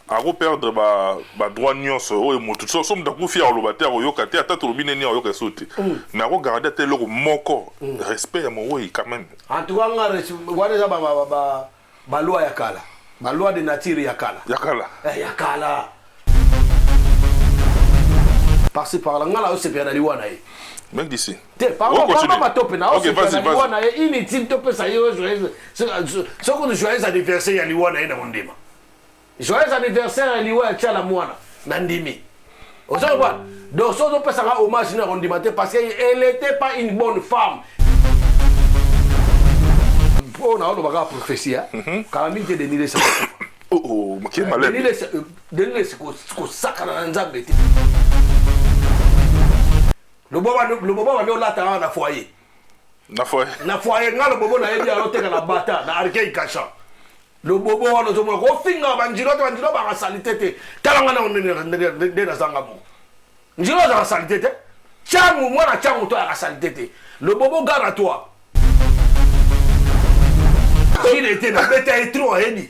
Aro perdre ba droit nyonso o motu so som da ku fi alobater o yokate ata to lobine ni o yokasote mais aro garder te loko moko respect mo oui quand même en tout cas wana za ba loi ya kala ba loi de nature ya kala ya kala parce par là ngala o se perdre liwana yi mec d'ici te par pas topé na o se perdre liwana yi inutile topé ça yo ce qu'on joyeux anniversaire ya liwana yi na mondima. Joyeux anniversaire à Liwa Tchala Mouana, Nandimi. Vous savez quoi? Donc, ça, on peut savoir hommage à Rondimate parce qu'elle n'était pas une bonne femme. On a une prophétie, quand même, il y a des milliers de oh, mais quel malheur. Des milliers de sacres dans Nzambé. Le bobo va nous l'attendre dans le foyer. Dans le foyer, le bobo n'a pas dit à l'autre dans la bataille, dans l'arcade cachant. Le bobo wana zomo ko finga banjiro ba salité talanga na ndé na zanga mo njiro za salité changu mwana changu to ya salité le bobo gare à toi il était na beta et trop edi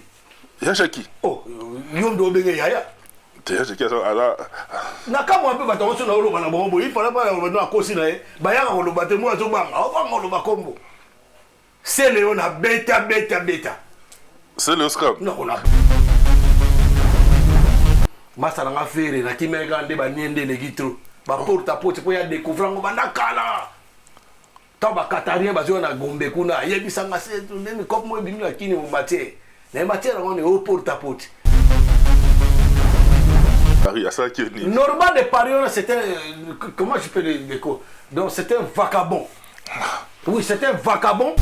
ya shaki oh yondo benge yaya te shaki ça ala na kama un peu bato so na oloba na bombo il fallait pas na akosi na ba ya ko lo bato mo zo banga o ba ngolo ba kombo c'est léon na beta c'est le scrap. Non, on a. Masa na fere na kimega nde ba niende le gitro. Ba porta pote po ya découvrir ngo banda kala. Ta ba katarien ba zo na gombe kuna yebisa nga se ndeni kop mo bimila kini mo matière. Na matière on est au porta pote. Paris à ça qui est Normal de Paris c'était comment je peux le déco. Donc c'était un vagabond. Oui, c'était un vagabond.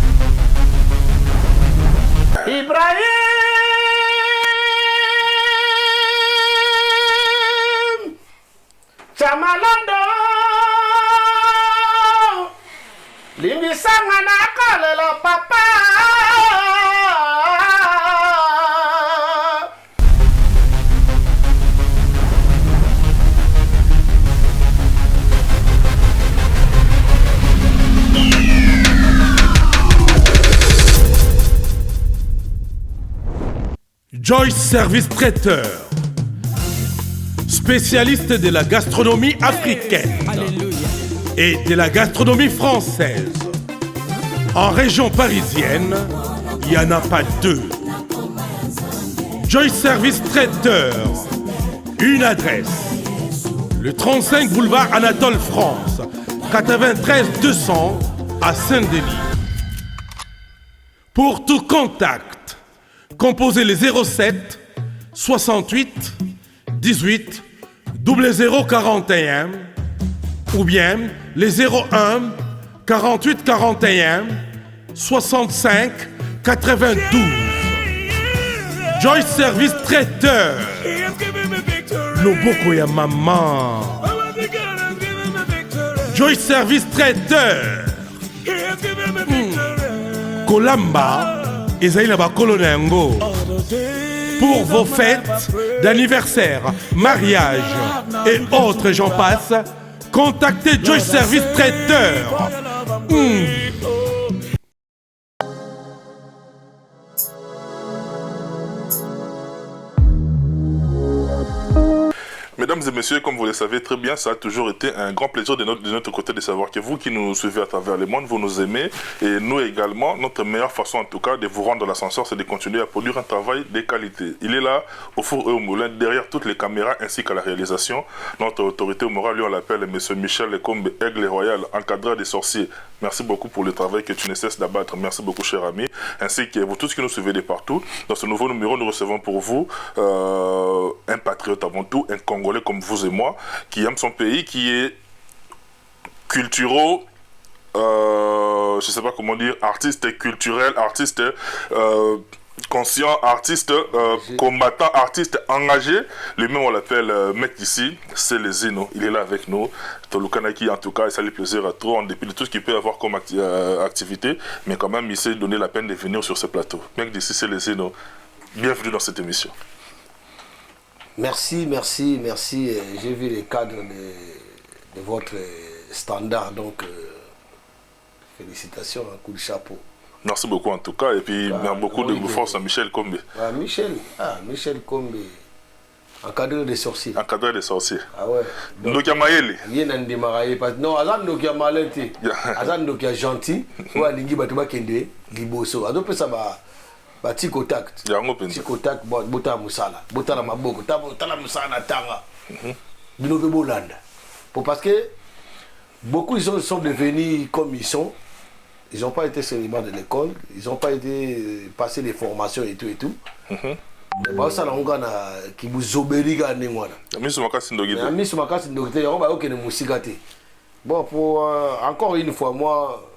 Ibrahim Chamalando Limbisanga na kalelo papa Joyce Service Traiteur, spécialiste de la gastronomie africaine et de la gastronomie française. En région parisienne, il n'y en a pas deux. Joyce Service Traiteur, une adresse, le 35 boulevard Anatole France, 93 200 à Saint-Denis. Pour tout contact, composez les 07 68 18 0041 ou bien les 01 48 41 65 92. Joyce Service Traiteur. Loboko ya maman. Joyce Service Traiteur. Kolamba. Pour vos fêtes d'anniversaire, mariage et autres j'en passe, contactez Joyce Service Traiteur. Mesdames et messieurs, comme vous le savez très bien, ça a toujours été un grand plaisir de notre côté de savoir que vous qui nous suivez à travers le monde, vous nous aimez. Et nous également, notre meilleure façon en tout cas de vous rendre l'ascenseur, c'est de continuer à produire un travail de qualité. Il est là, au four et au moulin, derrière toutes les caméras ainsi qu'à la réalisation. Notre autorité morale, lui on l'appelle M. Michel Lekombe, Aigle Royal, encadreur des sorciers. Merci beaucoup pour le travail que tu ne cesses d'abattre. Merci beaucoup, cher ami. Ainsi que vous tous qui nous suivez de partout. Dans ce nouveau numéro, nous recevons pour vous un patriote avant tout, un Congolais comme vous et moi, qui aime son pays, qui est culturel, je ne sais pas comment dire, artiste culturel, artiste conscient, artiste combattant, artiste engagé. Lui-même, on l'appelle mec ici, c'est le Zeno. Il est là avec nous. Tolukanaki, en tout cas, ça lui plaisir à trop, en dépit de tout ce qu'il peut avoir comme activité. Mais quand même, il s'est donné la peine de venir sur ce plateau. Mec d'ici, c'est le Zeno. Bienvenue dans cette émission. Merci. J'ai vu les cadres de votre standard, donc félicitations, un coup de chapeau. Merci beaucoup en tout cas, et puis beaucoup de force à Michel Kombe. Michel Kombe, Encadreur des sorciers. Encadreur des sorciers. Ah ouais. Donc, il y a Maëlle. Il y a un démarrage. Non, Azan donc il y a malheureusement. Azan donc il y a gentil. Ou à l'ingé batuba kende liboso. Ado pe ça ba tiko tact. Il y a un open. Tiko tact bota musala. Bota la maboko. Ta la musala tanga. Bino be bolanda. Parce que beaucoup ils sont devenus comme ils sont. Ils n'ont pas été sérieusement de l'école. Ils n'ont pas été passer des formations et tout et tout. Mais ça on gana qui vous obéliga ningwana. Ami sumakasi ndogite. Ami sumakasi ndogite on va okene musikate. Bon pour encore une fois moi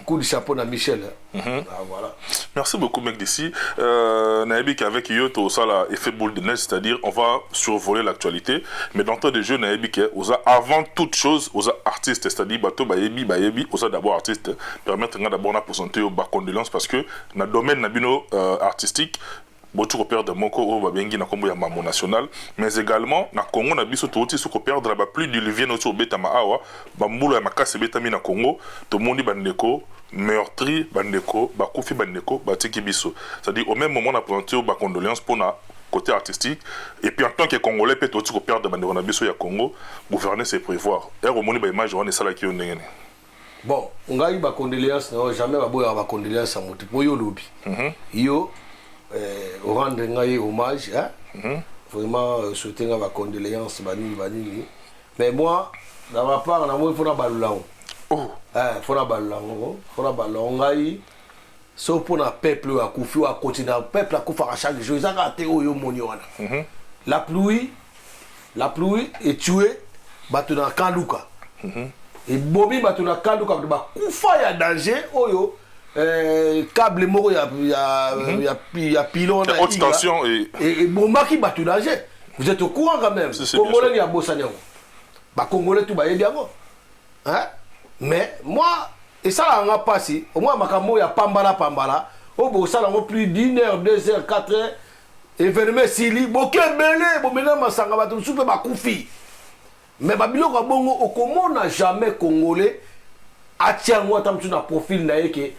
coup de chapeau à Michel. Ah, voilà. Merci beaucoup mec d'ici. Naïbi qu'avec Yoto ça là effet boule de neige, c'est-à-dire on va survoler l'actualité, mais dans temps de jeu Naïbi que avant toute chose aux artistes, c'est-à-dire bateau bayebi aux d'abord artistes permettre d'abord na présenter aux condoléances parce que dans le domaine nabino artistique beaucoup perdre moko o babengi na kombo ya mambo national, mais également na Congo na biso to ti soko perdre ba plus diluvien autour betama awa ba mbula ya makase betami na Congo to mondi bandeko meurtri bandeko bakufi bandeko batiki biso, c'est-à-dire au même moment on a présenté ba condoléances pour na côté artistique et puis en tant que congolais peut to perdre bandeko na biso ya Congo gouverner c'est prévoir et au moni ba image on est ça là qui on ndengene. Bon on a eu ba condoléances non jamais ba boya ba condoléances à moto pour yo lobi yo au rendre hommage, hein? Vraiment souhaiter ma condoléance, mais moi, dans ma part, il faut la ballon. Oh, faut la ballon, sauf pour le peuple à Koufi, à continuer, le peuple à Koufi à chaque jour, ils ont raté au Yomoniona. La pluie est tuée, battu dans Kanduka. Et Bobby battu dans Kanduka, Koufa il y a danger, Oyo. Câble moro il y a pylône haute tension et bomba qui bat tout danger. Vous êtes au courant quand même. Congolais il y a Bossanian. Bah Congolais tout bah bien hein, mais moi et ça on a passé au moins makambo il y a pambala au Bossala on plus d'1 heure 2 heures 4 heures événement sili boké belé bo mena masanga ba tout soupe ba koufi mais babilo ka bongo au comment n'a jamais Congolais atia moi tam tu na profil na yeke.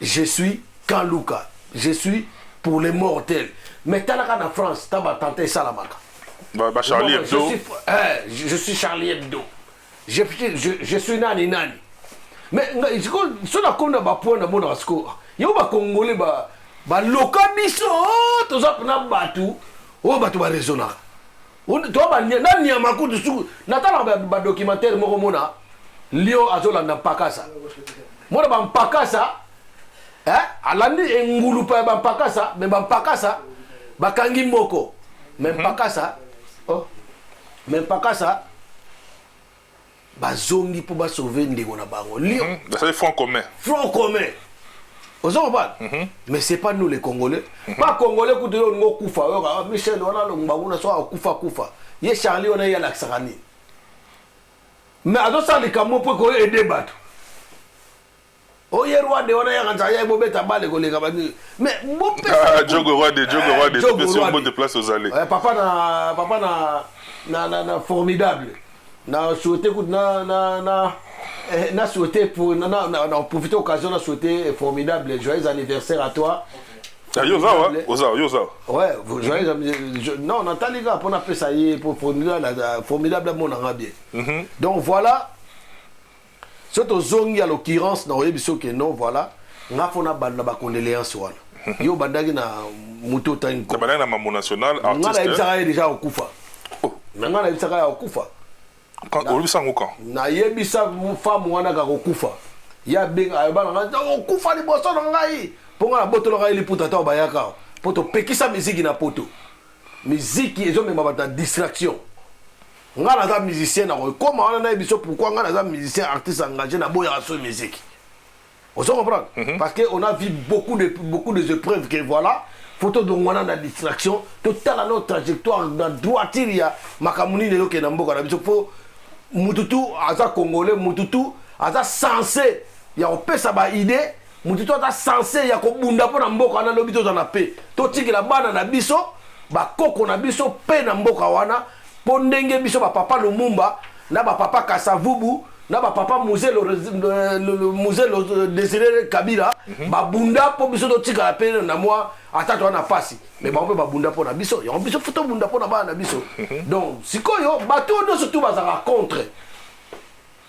Je suis Kanluka, je suis pour les mortels. Mais tu as en France, tu as tenté ça là-bas. Charlie Hebdo. Je suis Charlie Hebdo. Je suis Nani. Mais si on a un point de bon score, il y a un Congolais, un local, tout ça, on a battu, on a battu un raisonnable. Tu as un documentaire, Lyon Azola n'a pas qu'à ça. Moi, je n'ai pas qu'à ça. Alandi engulu pa bampakasa mais bampakasa bakangi moko même pakasa même pakasa bazongi pour ba sauver ndeko na bango Lyon c'est front commun aux pas mais c'est pas nous les Congolais pas Congolais ku de ngo kufa Michel on a le mbanguna so kufa ye Charlie on a ya laksarani mais ado ça les camo pour ko aider bato. Oh, hier, roi de on a un bobeta balle mais bon Jogo roi de de place aux allées. Papa na formidable. Na souhaité na souhaité pour na profiter occasion na souhaiter formidable joyeux anniversaire à toi. Yoza. Ouais, joyeux non Nathalie gars pour appeler ça pour formidable mon bien. Donc voilà. Surtout zongi à l'occurrence dans l'émission que non voilà on a fait une condoléance yo bandagi na muto tanko bandagi na mambo national artiste on a déjà au kufa maintenant on a déjà au kufa quand on lui sang quand na yebisa femme wana ka kufa ya benga bana au kufa li boso ngai ponga na botolo ngai li puta ta bayaka poto pekisa musique na poto musique ezo me mabata distraction. On a des musiciens, comment on a dit pourquoi on a des musiciens artistes engagés dans la musique. Vous comprenez? Parce qu'on a vu beaucoup de épreuves que voilà, photo de on a la distraction, totale notre trajectoire dans droiture il y a makamuni de l'oké nambo kana biso faut mututu aza congolais mututu aza censé il y a on peut ça ba idée mututu aza censé il y a ko bunda po na mboka na lobito za na paix to tikela bana na biso ba koko na biso pe na mboka wana. Pondenge biso ba papa Lumumba na ba papa Kasavubu na ba papa musée le musée le Désiré Kabila ba bunda po biso to tika la peine na moi ata to na pasi mais ba on peut ba bunda po na biso yo biso photo bunda po na ba na biso donc sikoyo bato no surtout bazaka contre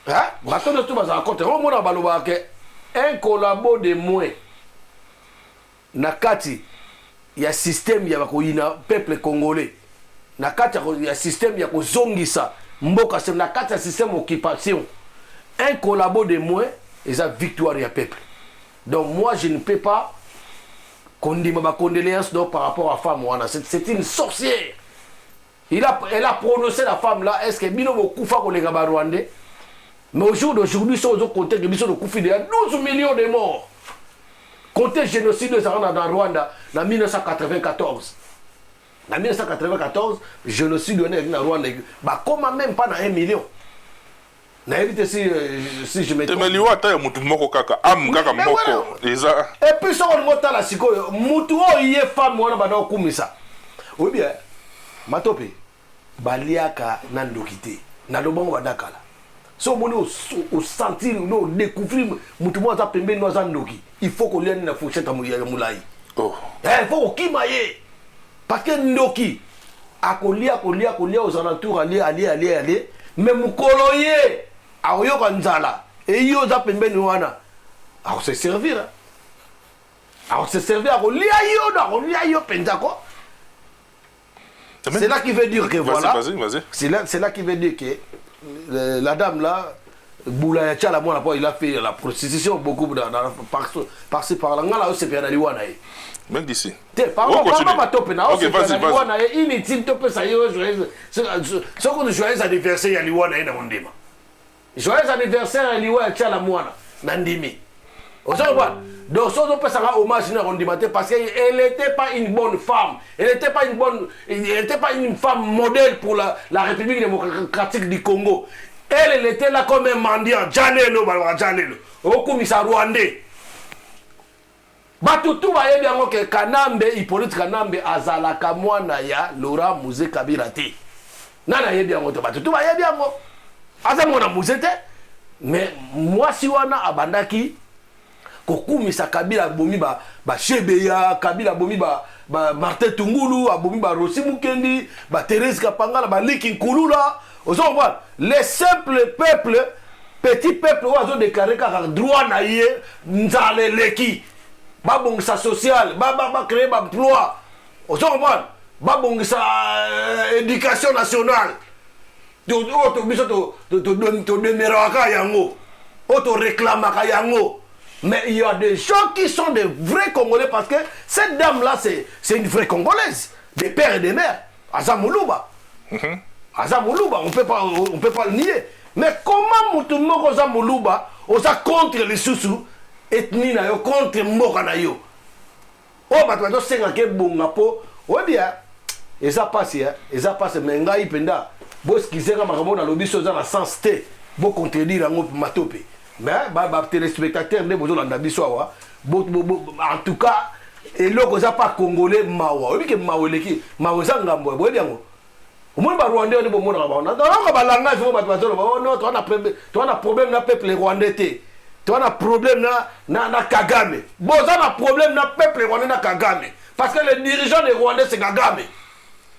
hein bato no surtout bazaka contre on mona baloba ke un collabo de moins na kati ya système ya bakoyina peuple congolais na kati ya système ya kozongisa mboka c'est na kati ya système occupation un collabo de moins et ça victoire ya peuple donc moi je ne peux pas condamner ma condoléance par rapport à femme wana c'est une sorcière elle a prononcé la femme là est-ce que bino bokufa ko lenga ba rwandais mais au jour d'aujourd'hui so zo compter que biso de kufi de 12 millions de morts compter génocide ça dans Rwanda en 1994 en 1994 génocide dans Rwanda bah comment même pas dans 1 million. Si je me trompe. Mais liwa ta mutu moko kaka am kaka moko eza. Et puis ça on mota la siko mutu o yé femme wana bana kumisa. Oui bien. Matope baliaka nandokité. Na lobongo badakala. So moni au sentir no découvrir mutu mo za pembe no za ndoki. Il faut qu'on liane na fourchette ya moulai. Oh. Il faut kimaye. Parce que ndoki akolia aux alentours aller mais mukoloye aoyoka nzala et yo za pembeni wana a se servir a se servir akolia yo penza ko c'est là qui veut dire que voilà vas-y. C'est là qui veut dire que la dame là Boula ya chala mwana po il a fait la prostitution beaucoup par-ci par là ngala c'est bien ali wana même d'ici. Pardon, ok, vas-y. Inutile, tu peux ça y est. Ce qu'on joyeux anniversaire, il y a l'Iwana et Namondima. Joyeux anniversaire, il y a Tchala Mouana, Nandimi. Donc, ça, on peut savoir hommage à Nandima parce qu'elle n'était pas une bonne femme. Elle n'était pas une femme modèle pour la République démocratique du Congo. Elle était là comme un mendiant. Janelo. Au commissaire rwandais. Batutu baye biango ke Kanambe Hippolyte Kanambe azalaka mwana ya Laurent Musée Kabila te. Nana yebi yango to batutu baye biango. Aza mwana Musée te. Mais moi si wana abandaki kokumisa Kabila abomi ba Shebeya, Kabila abomi ba Martin Tungulu, abomi ba Rossi Mukendi, ba Thérèse Kapangala, ba Liki Nkulula. Ozo voir les simples peuples, petits peuples ozo déclarer ka droit na ye nzale leki. Babongisa social, créer un emploi. Au second, babongisa éducation nationale. Tu réclames yango. Mais il y a des gens qui sont des vrais Congolais parce que cette dame-là, c'est une vraie Congolaise. Des pères et des mères. Azamoulouba. Azamoulouba, on peut pas le nier. Mais comment Moutoumoko Azamoulouba, on a contre les sous-sous ethnie na yo contre mboka na yo o bato bato senga ke bonga po o bien et ça passe menga ipenda bo skizenga makambo na lobiso za na sens te bo contredire ngo matope mais ba téléspectateur ne bozo landa biso wa en tout cas eloko za pas congolais mawa o bike maweleki mawoza ngambo bo biango au moins ba rwandais ne bo mona ba na donc ba langage bo bato bato ba no to na problème na peuple rwandais te. Tu as un problème na Kagame. Bon, tu as un problème na peuple rwandais na Kagame. Parce que les dirigeants des Rwandais, c'est Kagame.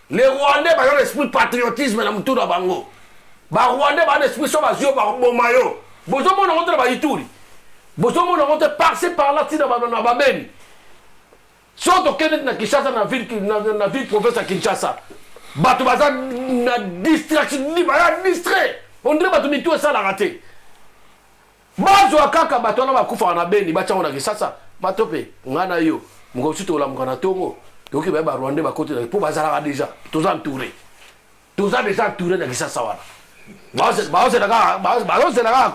Les Rwandais, ils ont l'esprit de patriotisme dans tout le bango. Les Rwandais, ils ont l'esprit sur les yeux, bon maillot. Bon, ils ont rentré dans Ituri. Bon, ils ont rentré par-ci par-là, dans Babeni. Surtout que dans Kinshasa, dans la ville province à Kinshasa. Bato baza na distraction, distrait. On dirait bato mitou ça la raté. Bazo akaka batona bakufa na beni bachango na Kisasa matope ngana yo mukosuto la mukana tongo yoki ba Rwanda ba côté pour bazala déjà tous entourés déjà entourés na Kisasa wana bazo daga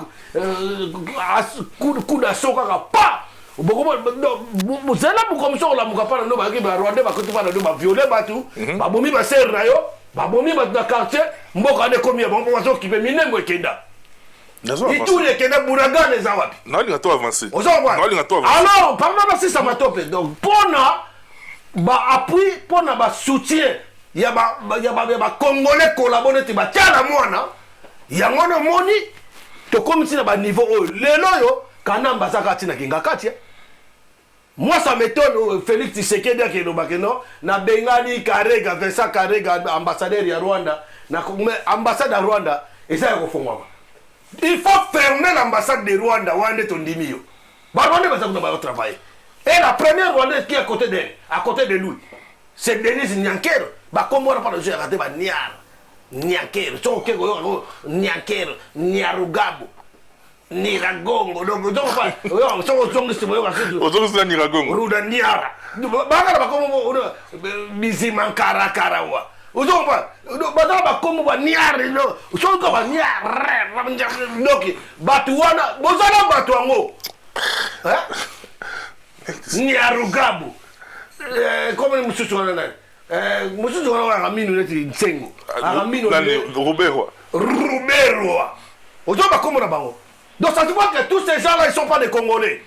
coup d'assaut kaka pa boko muzela mukomso la mukapana no ba ki ba Rwanda ba côté ba ba violer batu ba bomi ba ser na yo ba bomi ba na quartier mboka de combien bon bazo ki be minembo ekenda. Et tous les Kenya Bouraga les Awapi. Non, il a tout avancé. Alors, pendant que ça m'a topé. Donc, pour appui, pour soutien, il y a Congolais collaboré, il y a Mona, il y a Moni, comme si na niveau lelo yo kana mbazaka tina kinga kati. Moi ça m'étonne Félix Tshisekedi qui no bakeno na bengani Karega Vincent Karega ambassadeur ya Rwanda na ambassade à Rwanda et ça ko fongwa. Il faut fermer l'ambassade de Rwanda wande tondimi yo. Ba Rwanda va travailler. Et la première Rwandaise qui est à côté de lui, c'est Denise Nyankero. Bah comme on n'a pas de jeu à rater, bah Nyankero, Nyankero, Nyarugabu, Niragongo. Donc pas. Aujourd'hui Niragongo. Ruda Niara. Bah comme Bizimankara Karawa. Aujourd'hui pas. Bah comme Niara. Aujourd'hui pas Niara. Donc Batuana, Bozala Batuango. Hein? Nyarugabu. Comment monsieur Soana monsieur Soana Ramino neti Nsengo. Ramino Robero. Aujourd'hui pas comme là-bas. Donc ça se voit que tous ces gens-là ils sont pas des Congolais.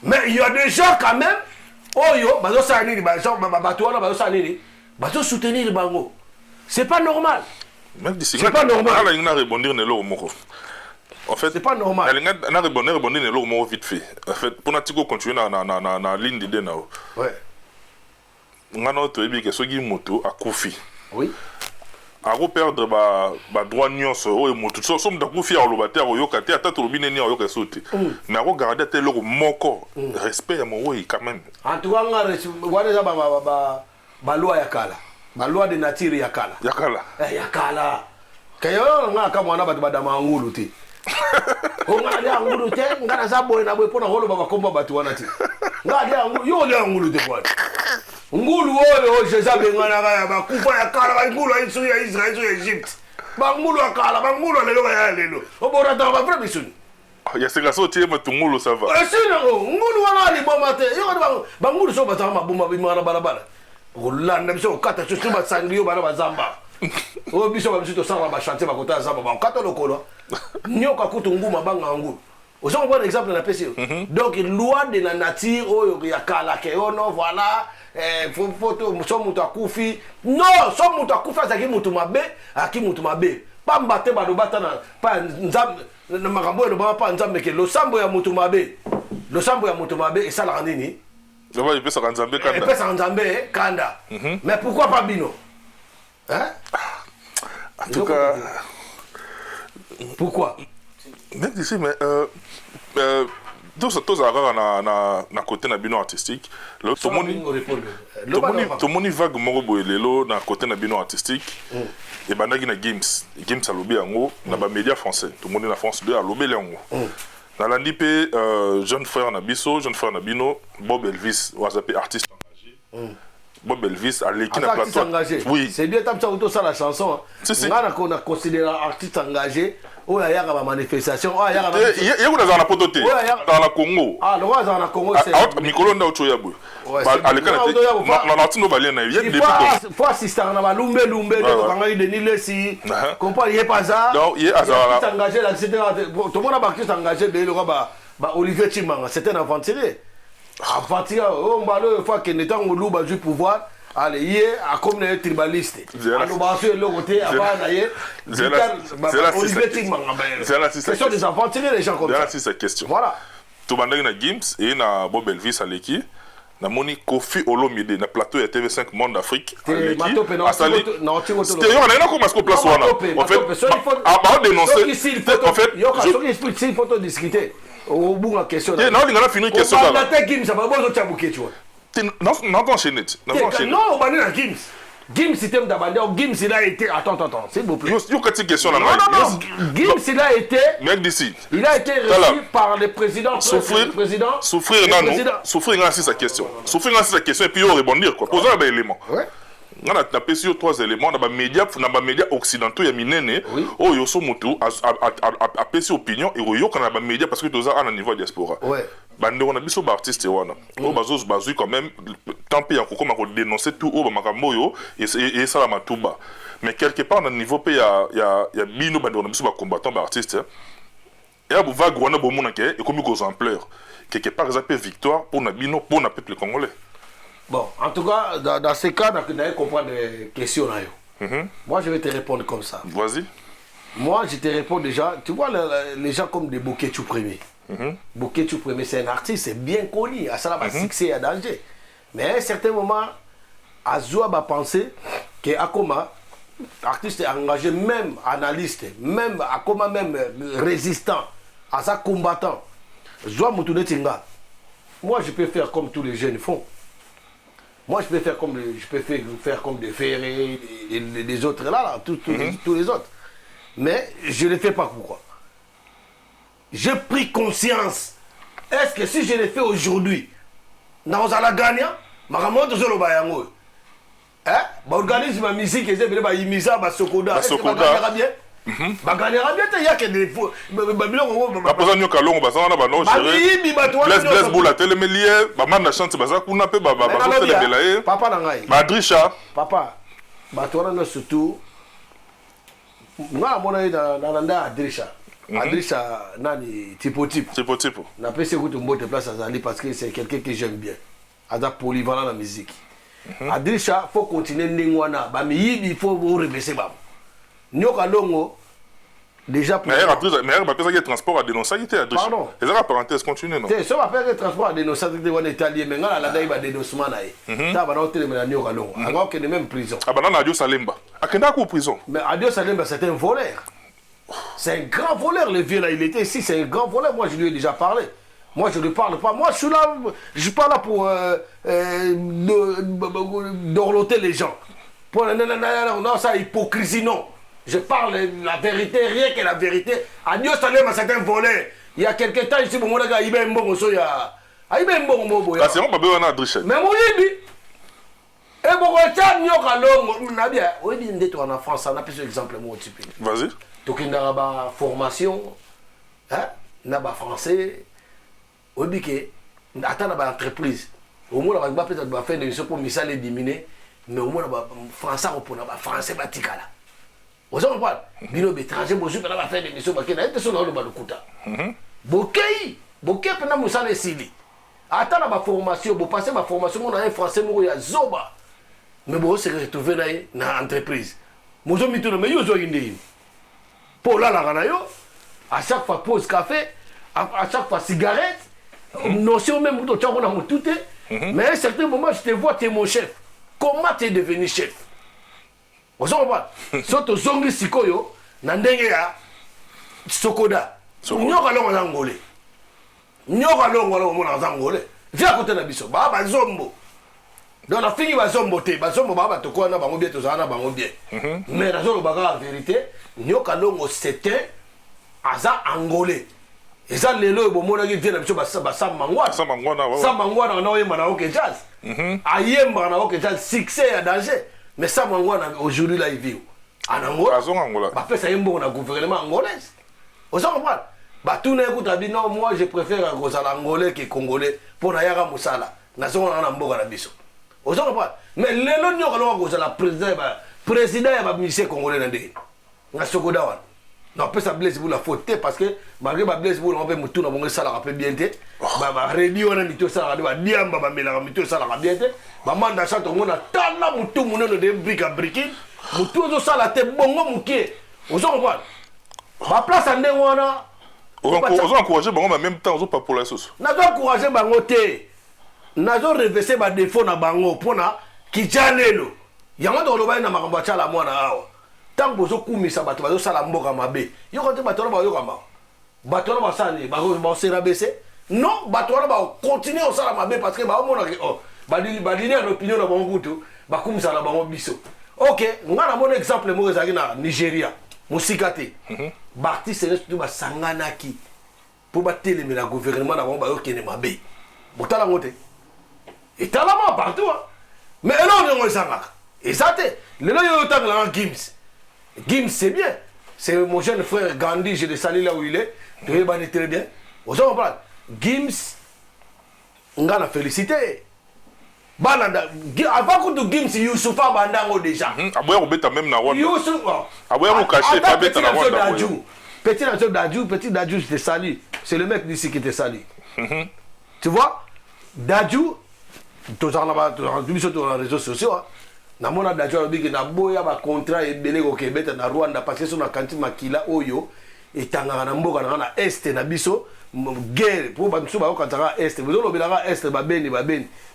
Mais il y a des gens quand même. Oh yo, bazo sanini, bazo Batuana, bazo sanini, bazo soutenir bango. C'est pas normal. C'est pas normal. Il a rebondir nelo moko. En fait, c'est pas normal. Elle a rebondi le vite fait. En fait, pour nous continuer na ligne d'idée na. Ouais. On a notre que ce qui moto a Koufi. Oui. A perdre ba droit nyonso o moto. Somme de Koufi a lobater o yokate ata to lobine ni o yokasote. Mais a garder tel le moko respect à mon oui quand même. En tout cas, on a ba loi yakala. Ba loi de nature yakala. Yakala. Yakala. Kayo nga kama wana ba dama ngulu ti. Ngadi angulu te ngana sabo na bwe pona holo baba komba batu wana ti ngadi angulu yo le angulu te kwa ngulu oyo jezabe ngana ga ba kufa ya kala ba ngulu isu ya Israel ya Egypt ba ngulu akala ba ngulu lelo ya lelo obora ta ba vrai bisuni ya singa so tie matungulu ça va sino ngulu wana li bomba te yo ba ngulu so ba ta mabuma bi mara balabala rolanda biso kata so ba sangrio bana bazamba o biso ba biso to sala ba chanter ba kota zamba ba kata lokolo nyoka kutu nguma banga ngulu ozo bon exemple na pesi donc loi de la nature oyo ya kala ke ono voilà photo so mutu akufi non so mutu akufi azaki mutu mabe aki mutu mabe pa mbate ba do batana pa nzambe na makambo no ba pa nzambe ke lo sambo ya mutu mabe esala nini il peut se nzambe kanda il peut se nzambe kanda mais pourquoi pas bino hein en tout cas pourquoi? Mais ici, mais tout ça na côté na bino artistique. Tout le monde vague morobo elelo na côté na bino artistique. Et bandagi na games à lobby ango na ba média français. Tout le monde na France de à lobby ango. Na landi pe jeune frère na biso, jeune frère na bino, Bob Elvis, ou appelé artiste engagé. Bob Elvis à l'équipe na plateau. Oui. C'est bien comme ça auto ça la chanson. On a considéré artiste engagé. Oh ya ba manifestation. Oh ya ba. Yego na zana potote. Dans la Congo. Ah le roi na Congo c'est. Ah Mikolo nda ocho yabu. À l'équipe na na tino balien na yé depuis. Faut assister na ba lumbe de kanga de nilesi. Comprend yé pas ça. Donc yé azara. Artiste engagé là c'était tout le monde a artiste engagé de le ba Olivier Chimanga, c'était un aventurier. Aventurier on ba le fois qu'il n'était au loup du pouvoir. Allez, hier, à comme les tribalistes. Alors, bah, c'est le côté, avant, d'ailleurs. C'est la question des aventuriers, les gens comme ça. C'est la question. Voilà. Tout le monde a Gims et na Bob Elvis à l'équipe. Na moni Kofi Olomide na plateau ya TV5 Monde d'Afrique. C'était on a dénoncé. En fait, je photo discuter. Au bout de la question. Non, il a fini question. On a Gims, ça va pas besoin de non, enchaîné. Non, on va dire Gims. Gims, c'était d'abord. Gims, il a été. Attends, s'il vous plaît. Il y a une question là. Non. Gims, il a été. Mec d'ici. Il a été reçu par le président. Souffrir, c'est sa question. Souffrir, c'est sa question. Et puis, il va rebondir. Posez un élément. Ouais. On a tapé sur 3 éléments. Dans les médias occidentaux, il y a minene. Oh, il y a son moto. A pété opinion. Et il y a des médias parce que tu as un niveau diaspora. Ouais. On a vu sur artiste wana o bazo quand même tant pis encore comme on dénoncer tout au makambo et ça la matuba mais quelque part dans le niveau il y a bino bando on a vu sur combattant artiste et abu vague wana bo mona ke et comme gros ampleur quelque part ça peut victoire pour na bino pour na peuple congolais. Bon, en tout cas dans ces cas on a comprendre les questions là. Moi je vais te répondre comme ça. Vas-y. Moi, je te réponds déjà. Tu vois, les gens comme des Boketu Premier. Boketu Premier, c'est un artiste, c'est bien connu. À ça, va succès à danger. Mais à un certain moment, Azoua va penser qu'Akoma, artiste est engagé, même analyste, même Akoma, même résistant, à ça combattant. Zoua Moutoune Tinga. Moi, je peux faire comme tous les jeunes font. Moi, je peux faire comme des Ferré, les autres là, tous les autres. Mais je ne le fais pas. Pourquoi? J'ai pris conscience. Est-ce que si je le fais aujourd'hui, dans la gagnant, je vais me organise ma musique et je vais me faire ma Sokoda. Est-ce que je gagnera bien? Je gagnera bien, il y a que des faux. Je vais papa, surtout, Adrisha nani tipo. Na pese kutu mbote place azali parce que c'est quelqu'un que j'aime bien. Ada polyvalent dans la musique. Adrisha faut continuer ndingwana ba miyibi il faut rebaisser ba. Nyoka longo déjà pour mais ba pesa que transport à dénoncer était Adrisha. Les autres parenthèses continuent non. C'est ça va faire transport à dénoncer de wana italien mais ngala la dai ba dénoncement na ye. Ta ba na hôtel mais na nyoka longo. Alors que de même prison. Ah ba na Adio Salemba. Akenda ko prison. Mais Adio Salemba c'est un voleur. C'est un grand voleur, le vieux là, il était ici, c'est un grand voleur. Moi, je lui ai déjà parlé. Moi, je ne lui parle pas. Moi, je suis là, je suis pas là pour dorloter les gens. Pour non, ça, hypocrisie, non. Je parle la vérité, rien que la vérité. Adieu, Salem, c'est un voleur. Il y a quelques temps, ici, mon gars, il y a un bon il y a un bon c'est bon, on a Adrisha. Mais mon dit, et bon, tiens, nous avons bien. Oui, bien, on en France, on a plus d'exemples, moi, typique. Vas-y. Donc il y a une formation, il y a un français, il y a une entreprise. Au moins, on va faire des choses pour les diminuer, mais au moins, français, on peut faire français. Vous savez pas, il y a des étrangers qui vont faire des missions, il y a des choses qui vont faire. Bokei, pendant que vous avez décidé. Attends la formation, vous passez la formation, on a un français, il y a Zoba. Mais vous se retrouvez dans l'entreprise. Vous avez mis tout le monde. Pour là, à chaque fois pause café, à chaque fois cigarette, notion même de tout. Mais à un certain moment, je te vois, tu es mon chef. Comment tu es devenu chef? Vous savez pas? Surtout Zongi Sikoyo, Nandenge ya Sokoda. Nyoka longo na ngolé. Nyoka longo na ngolé. Viens à côté de Bisso. Baba Zombo. Donc la fille va Zombo te. Zombo baba to ko na bango bien to za na bango bien. Mais la zone baga en vérité. Nyoka longo c'était aza angolais. Et ça lelo bo mona ki vient biso ba mangwana. Sa mangwana na oyemba na OK Jazz. Ayemba na OK Jazz succès à danger. Mais ça mangwana aujourd'hui là il vit en Angola. Ba fait ça yembo na gouvernement angolais. Vous comprenez? Ba tout na écoute dit non moi je préfère Rosala angolais que congolais pour na yaka musala. Na so na mboka na biso. Vous comprenez? Mais lelo nyoka longo Rosala président ya ba ministère congolais na ndé. Na Sokoda wana non peut ça Blaise pour la faute parce que malgré ba Blaise pour on peut mutu na bongo sala rappel bien té ba radio na mito sala ba diamba ba mela mito sala bien té ba manda chanto ngona tana mutu munono de brique brique mutu zo sala té bongo mukie ozo comprendre ba place ande wana ozo encourager bango en même temps ozo pas pour la sauce na zo encourager bango té na zo reverser ba défaut na bango pona kijanelo yango do loba na makambo chala mwana awa. Tant que vous avez ça, vous avez ça, vous avez ça, vous avez ça, vous avez ça, vous avez ça, non, vous avez continuer à faire ça parce que vous avez une opinion dans mon goût, vous avez ça dans mon biseau. Ok, on a un exemple au Nigeria, Musikate. Barti c'est tout ba sanganaki pour battre le gouvernement dans mon bayo qui n'est pas bé. Vous avez monté. Et tu as la main partout. Mais non, on est sangaka. Et ça, le là, il y a un Gims. Gims, c'est bien. C'est mon jeune frère Gandhi, je le salue là où il est. Tu vois, il est très bien. Vous comprenez? Gims, on a félicité. Avant que Gims, Youssoufa Bandango déjà. Aboya Obeta même na Rwanda. Youssoufa. Aboya Mukaché, pas bête na Rwanda. Petit Dadju, je te salue. C'est le mec d'ici qui te salue. Tu vois? Dadju, tu as sur les réseaux sociaux. na mona dajo biki na boya ba contrat ebele ko kebeta na Rwanda parce que so na kanti makila oyo etanga na mboka na est na biso guerre pour ba biso ba ko kantaka est vous lo belaka est ba beni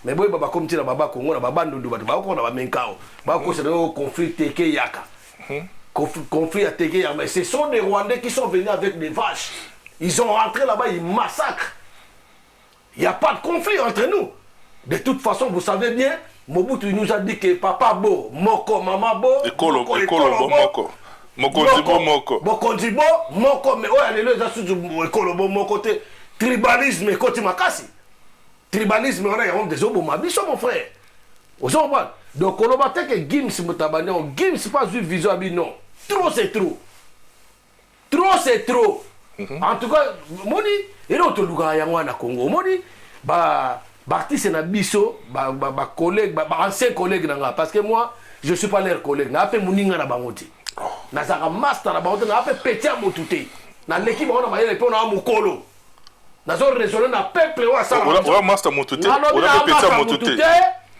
mais boy ba comme tira baba Congo na baba ndundu ba ko na ba menkao ba ko c'est le conflit teke yaka conflit à teke yaka mais ce sont des Rwandais qui sont venus avec des vaches ils ont rentré là-bas ils massacrent il y a pas de conflit entre nous de toute façon vous savez bien Mobutu nous a dit que papa bo, moko, mama bo, ekolo bo moko. Mokonzi bo moko. Mokonzi bo moko, mais oya lelo eza suzu ekolo bo moko te. Tribalisme ekoti makasi. Tribalisme on a yon des obo mabiso mon frère. Ozo ba. Donc on va te que Gims mutabane, Gims pas vu vision abi non. Trop c'est trop. Trop c'est trop. En tout cas, moni, et autre luga yango na Congo. Moni ba artiste na biso ba collègue ba ancien collègue nanga parce que moi je suis pas leur collègue na fait muninga na bangoti na saka master na bangoti na fait petia motute na l'équipe on a mayele pe on a mukolo na zo raisonner na peuple wa sala on a master motute on a petia motute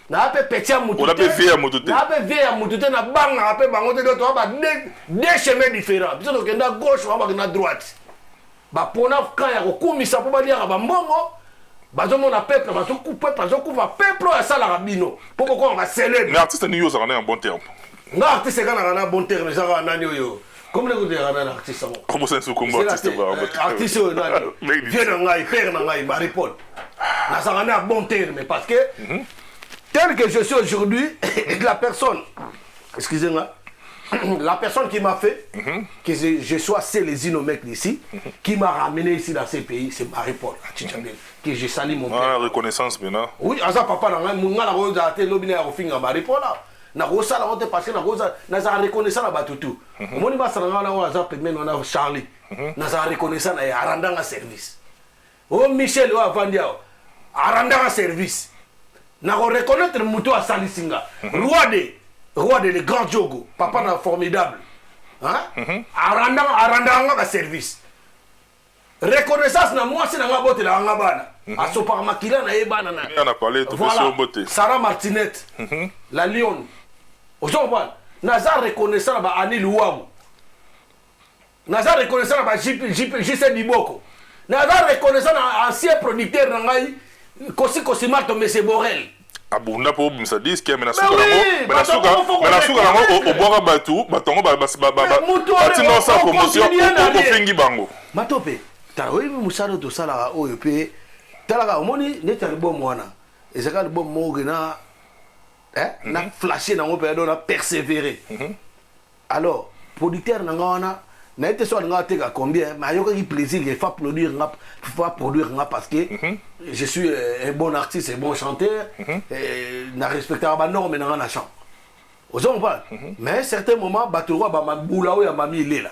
na fait petia motute on a fait via motute na fait via motute na banga na fait bangoti do to ba deux chemins différents biso to kenda gauche wa ba na droite ba pona quand ya ko kumisa po ba lia ba mbongo bazomona peuple bazokufa peuple ya sala rabino po pourquoi on va célébrer mais artiste ni yo ça en bon terme non artiste kana na bon terme ça va nani yo comme le dire na artiste ça comment ça se combat artiste va artiste nani vieux na ngai père na ngai Marie-Paul na ça na bon terme parce que tel que je suis aujourd'hui la personne excusez-moi la personne qui m'a fait que je sois Célésino mec d'ici, qui m'a ramené ici dans ces pays, c'est Marie-Paul, que je salue mon père. Ah, reconnaissance maintenant. Oui, à ça papa, na rosa ate lobina ya ofinga Marie-Paul là. Na rosa la honte parce que na rosa na za reconnaissance na batutu. Moni ba sanga na wa za pemene na Charlie. Na za reconnaissance na arandanga service. Oh Michel wa vandiao. Arandanga service. Na reconnaître mutu a salisinga. Roi de grands Diogo, papa na formidable. Hein? Arandanga ba service. Reconnaissance na moi c'est na ngabote la ngabana. Asopa makila na ebana na. On a parlé tout fait sur beauté. Sarah Martinette. La Lyon. Ozoba naza reconnaissance ba Ani Luamu. Naza reconnaissance ba JC Diboko. Naza reconnaissance ancien producteur na ngai Kosi Marto Mese Borel. abunda po bimisa diski mais na suka nango obwaka batu batongo batina sa promotion ofingi bango matope tala oyebi mosala tosalaka oyo mpe talaka omoni neti album wana ezaka album moko na na flashe nango mpe ado na persévérer alors producteur nanga wana na été soit nga teka combien mais ayokaki plaisir il faut produire nga parce que je suis un bon artiste un bon chanteur na respecter ba norme na na chant aux on parle mais à certains moments batoro ba maboula ou ya mami lela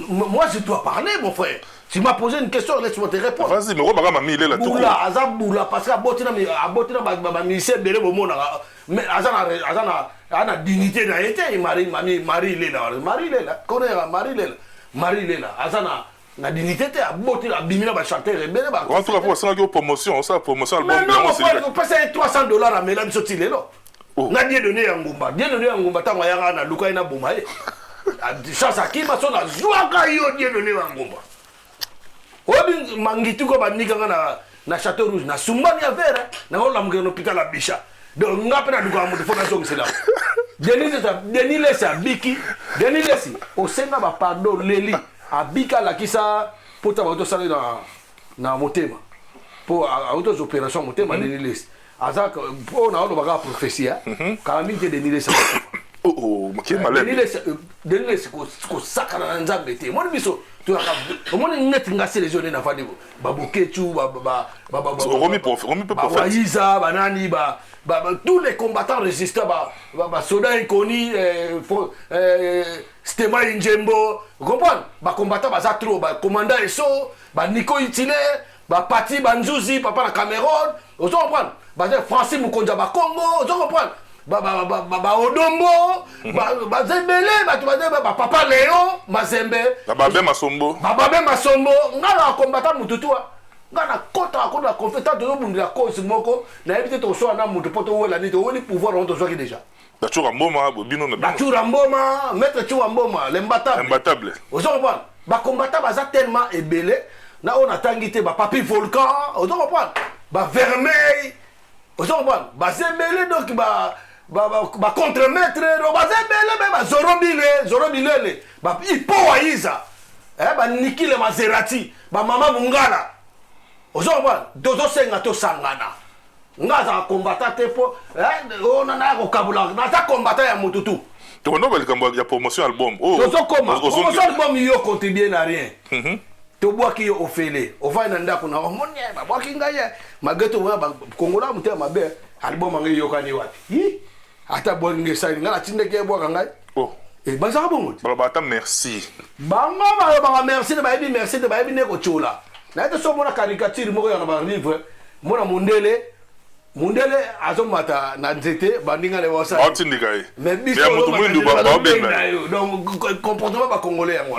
moi je dois parler mon frère tu m'as posé une question laisse-moi te répondre vas-y mais ba mami lela tout boula azaboula parce que abotina ba ministère belé bo mona mais ana dignité na été Marie Lela Marie Lela azana na dignité te aboti la bimina ba chanteur rebele ba en tout cas pour ça que promotion ça promotion album mais non on peut passer $300 à Melam Sotile là na die donné ya ngumba tango ya na luka ina boma chance à qui ba so na zwaka yo die donné ya ngumba obi mangitu ko ba nika na Château Rouge na sumbani ya vera na ho lamge no hôpital la Bicha donc ngapena duka mu fondation c'est là Denis Lesa biki Denis Lesi au senga ba pardon leli abika la kisa pota ba to sala na motema pour autos opérations motema Denis Lesi azak pour na ono ba prophétie kala mingi Denis Lesa oh makema malade Denis Lesi ko sakana na nzambe te mon biso tu as mon net ngasi les jeunes na fadi ba boketu ba Romi prophète Isa banani tous les combattants résistants soda inconnus Stema Injembo comprendre ba combattants ba trop ba commandant Eso ba Nico Itile ba Pati Banzuzi papa na Cameroun vous comprendre ba Francis Mukonja ba Congo vous comprendre ba Odombo ba Zembele ba papa Léo Mazembe ba Masombo ngala combattant mututua ngana kota ko la conférence de bundira cause moko na éviter to so na mutu poto wala ni to woni pouvoir on to so ki déjà Bachuramboma, Bobino, Bachuramboma, Maître Churamboma, l'imbattable. Imbattable. Aux gens comprennent. Bah combattant bah ça tellement ébélé. Là on a tangité bah papi volcan. Aux gens comprennent. Bah vermeil. Aux gens comprennent. Bah zébélé donc bah contre-maître. Bah zébélé bah zorobile. Bah Hippo Aiza. Bah Niki le Maserati. Bah Mama Mungala. Aux gens comprennent. Dozo Sengato Sangana. Ngaza combattant tepo. On en a au Kabula. Ngaza combattant ya Mututu. Tu vois, il y a promotion album. Promotion album, il contribue à rien. Tu vois qu'il y a au fêlé. Au va nanda kuna hormonie, ma bois qui ngaye. Ma gâteau wa Congola muté ma be album ngi yokani wapi. Hi. Ata bois ngi sai ngala tinde ke bois ngai. Oh. Et ba ça bon. Baba merci. Banga merci de ba merci de ba ne ko chola. Na ete so mona caricature mo ya ba livre. Mona Mundele azomata na nzete bandinga le wasa. Mais biso donc comportement ba congolais yango.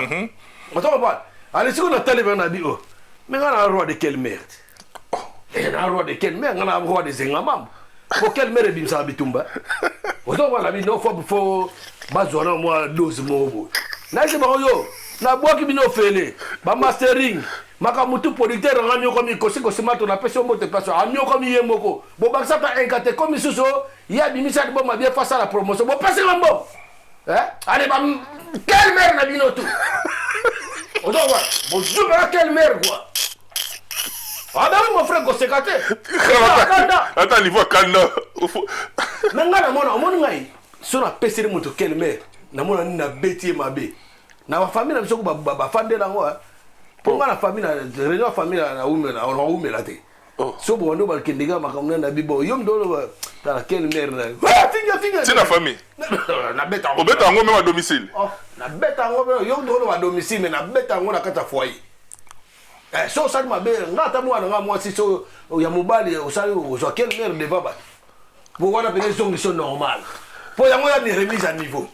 On t'en parle. Allez si on a télé na bi oh. Mais on a un roi de quelle merde. Et un roi de quelle merde, on a un roi de Zengamam. Pour quelle merde bimsa bitumba. On t'en parle bi no faut bazona moi 12 mots. Na je ba yo. Na bois qui bino fele. Ba mastering. Makamutu producteur ranyo comme kosi mato na pesi mbote place anyo comme yemoko bo baksa ta enkate comme suso ya bimisa de bon bien face à la promotion bo passer mambo allez ba quelle mère na bino tout on doit voir bon je vais quelle mère quoi ben mon frère kosekate attends niveau kanda menga na mona ngai sur la pesi de moto quelle mère na mona na beti mabe na wa famille na biso ba fande la ngwa. Pour la famille, la famille a oumé la tête. Si on a un kendiga, ma caméra n'a bibo. Yom dans laquelle mère. C'est la famille. La bête en bête en même à domicile. La bête en haut, yom dans à domicile, mais la bête en haut à quatre foyer. So ça m'a bien. N'attends moi si so yamubali au salut au quelle mère de baba. Pour voir la pénétration qui sont normales. Pour y avoir une remise à niveau.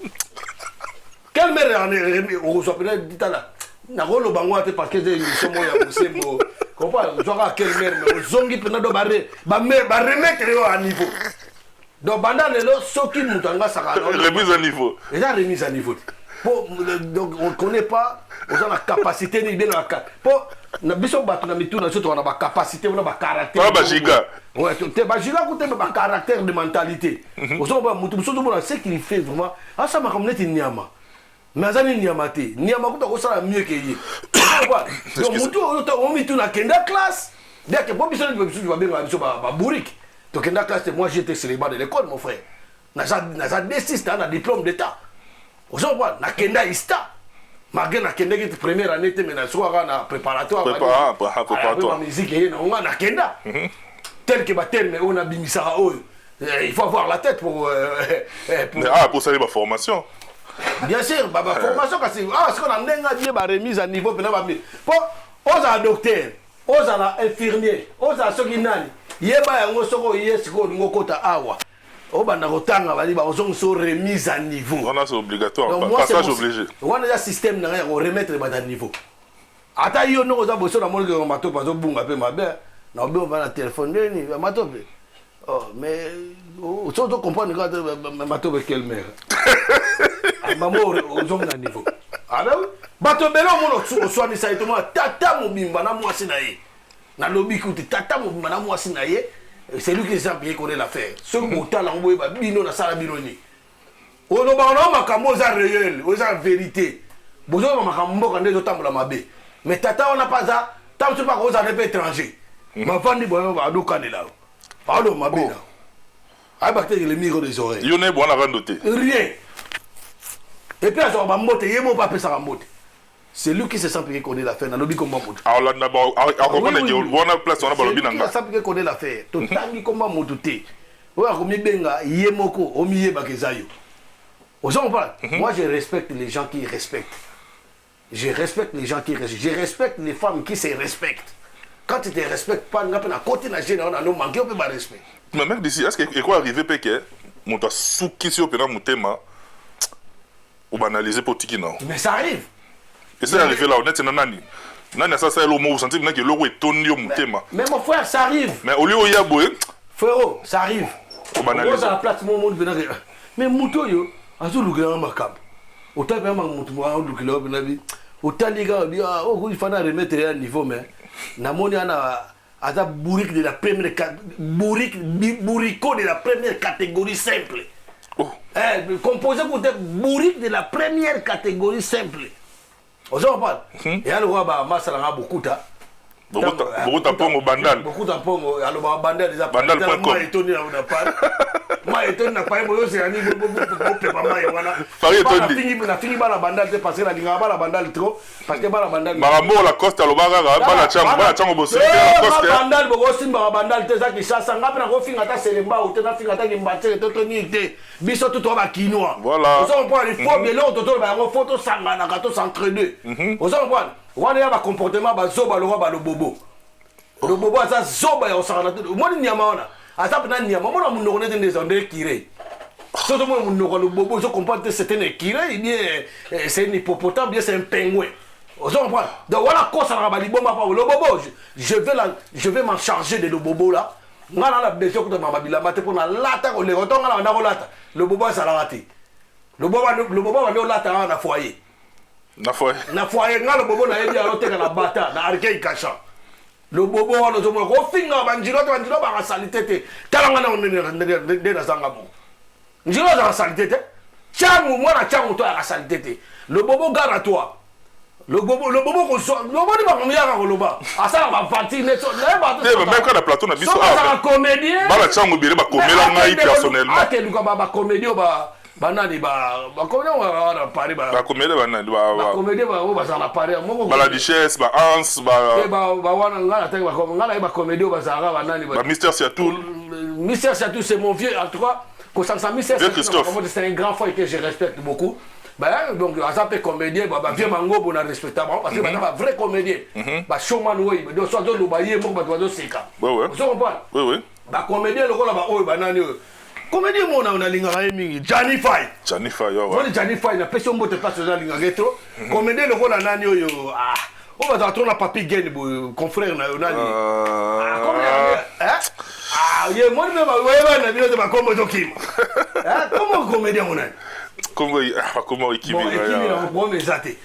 Quelle mère en est remise au soit peut-être dit là. Na rolo bango ate parce que des émissions ya musembo comprends joga quelle mère mais zongi pena do barre ba remettre yo à niveau donc banda lelo soki mutanga saka remise à niveau et la remise à niveau donc on connaît pas on a la capacité ni bien la carte pour na biso batu na mitu na soto on a ba capacité on a ba caractère pas ba giga ouais te ba giga ko te ba caractère de mentalité on so ba mutu so do ce qu'il fait vraiment ah ça m'a comme net nyama. Mais azani niamate niama kuta ko sala mieux que yi donc mutu on mit na kenda classe dès que bobiso ne biso ba benga biso ba bourrique to kenda classe moi j'étais sur les bancs de l'école mon frère na ça D6 na diplôme d'état ozo ba na kenda ista malgré na kenda qui première année te mais na soa na préparatoire préparatoire musique et na kenda tel que ba tel mais on a bimisara il faut avoir la tête pour ça ma formation. Bien sûr, bah formation parce que ce qu'on a bien bah remise à niveau pendant bah pour aux docteur, aux infirmier, aux soginani, yeba yango soko yesko ngokota awa. Au bana rotanga bali ba ozong so remise à niveau. On a c'est obligatoire, passage obligé. On a un système na ya remettre ba à niveau. Ata yo no za boso na mo ke mato pa zo bunga pe mabe. Na obe va na téléphone ni mato pe. Oh mais on doit comprendre quand mato pe quelle mère. Maman aux hommes à niveau. Alors, bateau belo mon soigner ça et tout tata mobimba na moi sinaye. Na lobby kuti tata mobimba na moi sinaye. C'est lui qui s'est payé connaît l'affaire. Ce montant là on va bino na sala binoni. O no ba no makambo za réel, o za vérité. Bozo makambo quand des autant la mabe. Mais tata on n'a pas ça, tant tu pas cause à étranger. Ma fandi boyo ba do kanela. Pardon mabe là. Ay bakte les micros des oreilles. Yo ne bon la noter. Rien. Et puis, c'est lui qui se sent qu'on est l'affaire. Alors, comment on a place, on a pas le qu'on est l'affaire. Tout le comment on moi, je respecte les gens qui respectent. Je respecte les gens qui respectent. Je respecte les femmes qui se respectent. Quand tu ne te respectes pas, on a côté de la génération, on a manqué un peu de respect. Mais même d'ici, est-ce qu'il quoi arriver que mon tas sous qui sur mon thème ou banaliser pour tiki non? Mais ça arrive. Et ça arrive là, on est nani. Nani ça c'est le mot, vous sentez que le mot est tourné au thème. Mais mon frère, ça arrive. Mais au lieu où il y a boué. Frérot, ça arrive. Au banaliser. On à la place, mon monde venait. mais muto yo azo lukela makambo autant bien mutu mo lukela binabi autant les gars il faut remettre à niveau mais na moni ana aza bourrique de la première bourrico de la première catégorie simple. Composé pour des bourriques de la première catégorie simple. Vous en parlez. Et alors, Masala beaucoup de pongo bandal. Beaucoup de pongo. Alors, bandal, les bandal.com. Moi, étonné, n'a pas évolué, c'est un niveau na fini bala bandal te parce que la linga bala bandal trop parce que bala bandal marambo la costa lo baga bala chango bosse la costa bandal bogo simba bandal te za ki sasa ngapi na ko finga ta selemba ou te na finga ta kimbache to ni te biso tout ba kinwa voilà on prend il faut bien l'autre to ba photo sanga na to s'entraîner on prend wana ya ba comportement ba zoba lo ba lo bobo asa zoba ya osanga na mo ni nyama wana asa pena nyama mo na munoko ne des ondé kiré. Surtout moi, le bobo, je comprends que c'est un écureuil, bien c'est un hippopotame, bien c'est un pingouin. Vous comprenez? Donc voilà quoi ça va le bobo, je vais m'en charger de le bobo là. Moi là, la besoin de ma babila, ma pour la lata, le retour là, on a lata. Le bobo ça l'a raté. Le bobo va le lata dans la foyer. Na foyer. Na foyer, le bobo na yébi à l'hôtel dans la bata, na arkeï cachant. Le bobo on nous a dit, finga banjiro ba salité. Talanga on est dans Zangabo. Njiro za salité te changu mwana changu to ya salité te le bobo gare à toi le bobo ko so le bobo ni ba komia ka koloba asa ba parti ne so le ba to même quand la plateau na biso a comédien ba la changu bire ba komela ngai personnellement ate luka ba comédien ba nani ba comédien ba Paris ba comédien ba nani ba comédien ba za na Paris mo ba la duchesse ba Hans ba wana ngala ta ba ngala ba comédien ba za ba nani ba Mister Siatoul c'est mon vieux en tout cas. C'est un grand frère que je respecte beaucoup. Donc, à peu comédien, vieux mango, on a respecté parce que c'est un vrai comédien. Showman, oui, donc soit de l'oubaye, moi, je sais pas. Vous comprenez? Oui. Comédien, le rôle là-bas, comédien, on a l'ingrédient, Johnny Fay. Johnny Fay, Johnny Fay, la personne qui passe dans l'ingrédient. Comédien, le rôle là, on va dans la papier gain, confrère, on a moi je vais comment comédien on a comment équipe bon mais zaté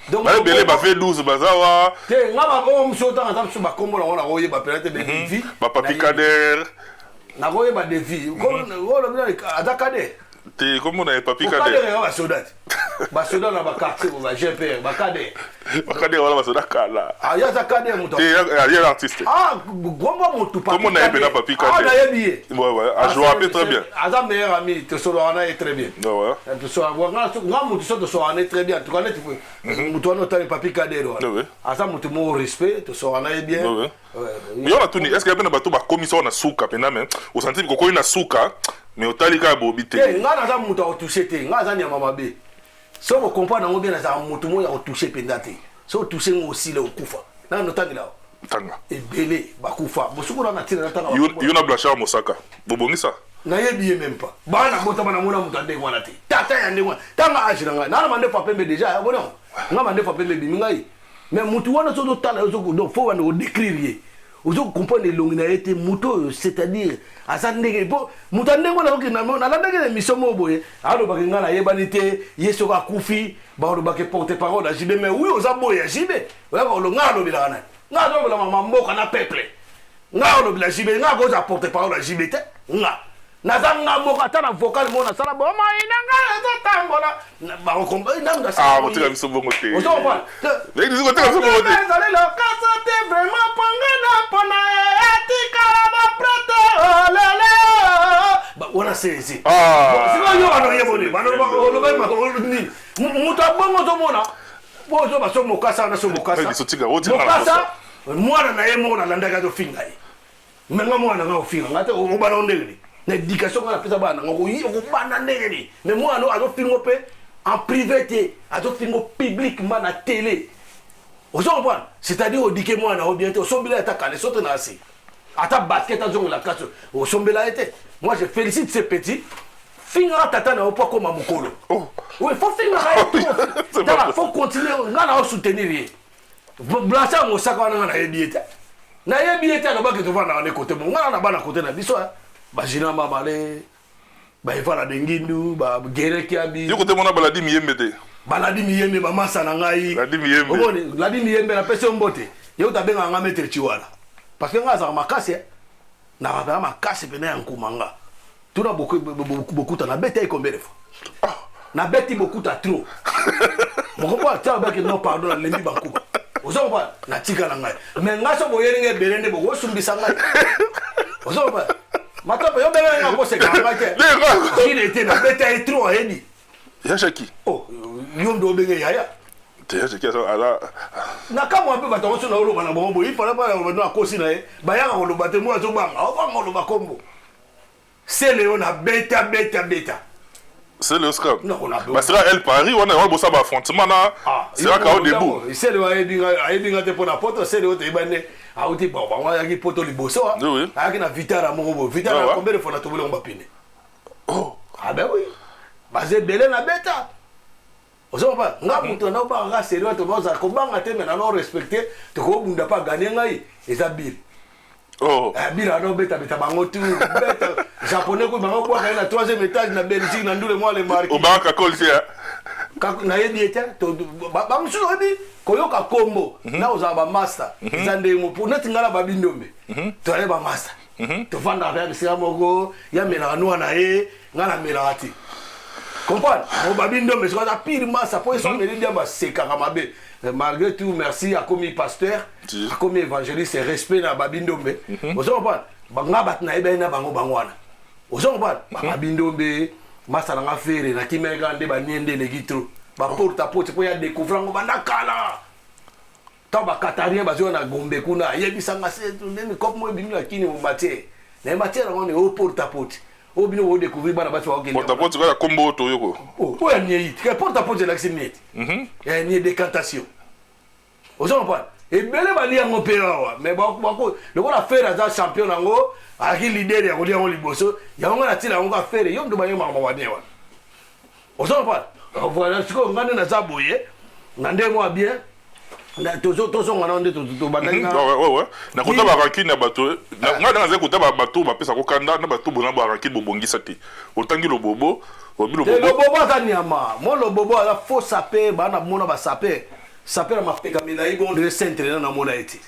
donc belé ba fait 12 bazawa te ngaba ko msota ngata ba kombo la ona koyeba peut-être des vies ba papi kader na koyeba des vies ko wala bila atakader te comment na papi kader kader ba sodat ba sodat na ba quartier ba GPR ba kader wala ba sodat kala ya za kader muto ya artiste gomba mutu papi comment na epena papi kader na yebi ouais je me rappelle très bien aza meilleur ami te solo ana est très bien ouais te solo nga mutu so te solo ana est très bien tu connais tu mutu ana tali papi kader ouais aza mutu mo respect te solo ana est bien mais on a tout ni est-ce qu'il y a bien bato ba commission na suka pena même au senti ko na suka mais au talika bobité nga na za mutu o toucher te nga za nyama mabe so ko comprendre ngo bien na za mutu mo ya o toucher penda te so toucher ngo aussi le okufa na no tangi la tanga ebele bakufa bosuko na tira tanga yuna blanchard mosaka bobongisa na yebi même pas bana bota bana mona mutu ande ngwana te tata ya ande ngwana tanga ajira nga na mande fa pembe déjà bono nga mande fa pembe bimi ngai mais mutu wana so do tala so donc faut wana o décrire vous comprenez l'ongnaïté muto c'est-à-dire à ça ndenge bo mutande ngona ko na la ndenge mission mo boye alo ba ngala yebanité yeso ka kufi ba olo ba ke porte parole à jibe mais oui aux aboye jibe wa ko lo ngalo bilana ngalo la mama mboka na peuple ngalo bila jibe ngako za porte parole à jibe te nga na zanga mboka ta na vocal mo na sala bo ma inanga za tambola ba ko komba ndanga sa mo tira biso bongo te o so pa mais dis ko tira biso bongo te allez le casa te vraiment pangana pona etika ba proto lele ba ona c'est bon yo ano yeboni ba no ba ma ko ni muta bongo to mona bo zo ba so mo kasa na so mo kasa mo kasa mwana na ye mona landaka to finga menga mwana nga ofinga ngate o ba no ndeli na éducation ngala pesa bana ngoko yi ko bana ndeli mais moi no azo fingo pe en privé te azo fingo publiquement na télé vous comprenez c'est-à-dire odike moi na bien te osombela eta kale sote na asi ata basket azongo la kaso osombela ete moi je félicite ces petits finga tata na opo comme mukolo oui faut finga faut continuer ngala o soutenir blasa mo saka na yebiete na yebiete na ba ke to vana na côté mo ngala na bana côté na biso ba jina mama le ba evala de ngindu ba gere kiabi yo côté mona baladi miyembe te baladi miyembe ba masa na ngai baladi miyembe omoni ladi miyembe na pese mbote yo tabenga nga metre chiwala parce que nga za makasi na ba makasi pena ya nkumanga tuna beaucoup na bête combien de fois na bête beaucoup ta trop mon quoi tu as que non pardon na lembi bankuba ozo ba na tika na ngai mais nga so boyeli nge belende bo wosumbisa ngai ozo ba matope yo bele nga ko se kanga ke il était na bête trop edi ya shaki oh yo ndo benge yaya te shaki ala na kama mpe bato so na olo bana bombo il fallait pas na kosi na e ba ya ko lo bate mo zo banga o ba ngolo ba kombo c'est Léon a bêta. C'est le scrum. Bah c'est là elle Paris, on a bossé affrontement là. C'est là qu'au début. C'est le a pour la porte, c'est le tebane. A outi bon, on a qui poto li bosso. Oui. A qui na Vitara mongo. Vitara combien de fois na tobole on va piner. Oh. Ah ben oui. Bah c'est belé na bêta. Ozo pas, nga muto na ba nga sérieux to boza ko banga te mais na non respecter to ko bunda pas gagner ngai ezabir. Oh. Bira no beta bango tu beta japonais ko bango kwa na 3e étage na Belgique na ndule moi le marque o banka kolsia na yebi eta to ba musu obi koyoka kombo na oza ba master zande mo pour net ngala ba bindombe to ale ba master to vanda avec sira moko ya mela no na e ngala mela ati comprendre mo ba bindombe so ka pire master pour so me dia ba seka kamabe. Malgré tout, merci à commis pasteur, à commis évangéliste, et respect na babindombe. Vous savez pas, banga batna ebe na bango bangwana. Vous savez pas, babindombe, masa na faire na kimega nde ba niende le gitro. Ba porte à porte pour ya découvrir ngo banda kala. Ta ba katarien ba zo na gombe kuna, yebisa ngase ndeni kop mo binu lakini mo matière. Na matière ngo ne au porte à porte. Au binu wo découvrir bana ba so ogende. Porte à porte ko ya kombo to yoko. Oh, ya nié. Que porte à porte la xinete. Ya nié décantation. Vous savez pas, et belé bali yango pera mais bako le la faire za champion nango aki leader ya kolia ngo liboso yango na tila ngo affaire yo ndo bayo mama wadewa. Vous savez pas, voilà ce qu'on ngane na za boye na ndemo bien na tozo ngana nde to bandanga. Ouais. Na kota ba rankine na bato na ngana za kota ba bato ba pesa ko kanda na bato bona ba rankine bobongisa te. Otangi lo bobo, obi lo bobo. Le bobo za nyama, mo lo bobo la faux sapé bana mona ba sapé. Sapé ma peka mina ibo on centre na mona eti.